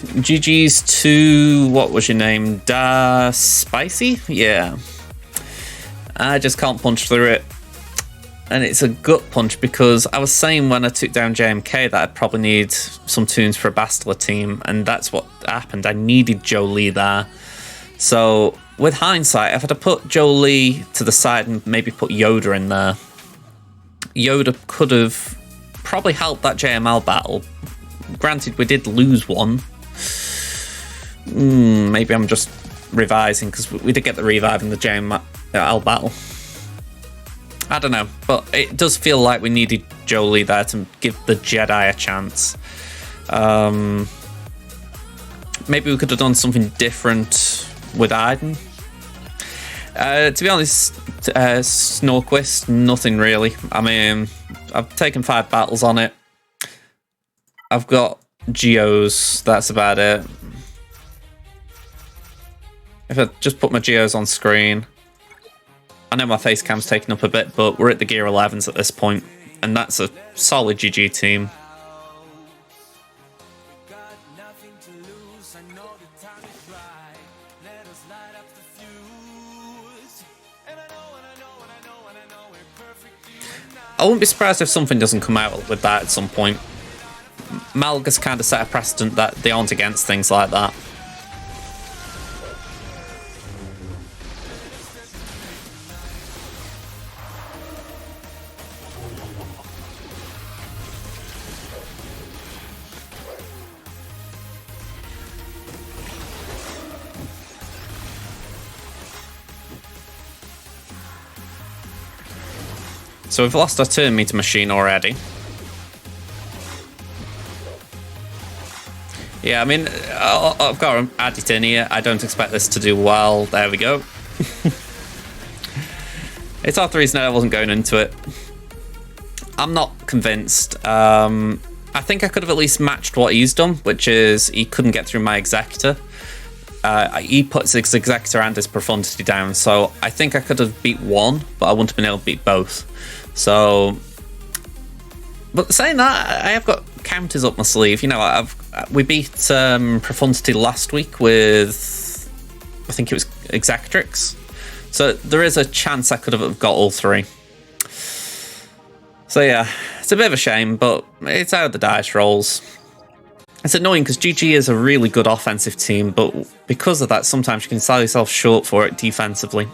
GG's to, what was your name? Daspicy? Yeah. I just can't punch through it. And it's a gut punch because I was saying when I took down JMK that I'd probably need some tunes for a Bastila team, and that's what happened. I needed Joe Lee there. So, with hindsight, if I'd have put Joe Lee to the side and maybe put Yoda in there, Yoda could have probably helped that JML battle. Granted, we did lose one. Maybe I'm just revising because we did get the revive in the JML battle. I don't know, but it does feel like we needed Jolie there to give the Jedi a chance. Maybe we could have done something different with Iden. To be honest, Snorquist, nothing really. I mean, I've taken 5 battles on it. I've got Geos, that's about it. If I just put my Geos on screen, I know my face cam's taken up a bit, but we're at the Gear 11s at this point, and that's a solid GG team. I wouldn't be surprised if something doesn't come out with that at some point. Malgus kind of set a precedent that they aren't against things like that. So we've lost our turn meter machine already. Yeah, I mean, I've got to add it in here. I don't expect this to do well. There we go. It's our 3s now. I wasn't going into it. I'm not convinced. I think I could have at least matched what he's done, which is he couldn't get through my Executor. He puts his Executor and his Profundity down, so I think I could have beat one, but I wouldn't have been able to beat both. So, but saying that, I have got counters up my sleeve. You know, we beat Profundity last week with, I think it was Executrix. So there is a chance I could have got all three. So yeah, it's a bit of a shame, but it's how the dice rolls. It's annoying because GG is a really good offensive team, but because of that, sometimes you can sell yourself short for it defensively.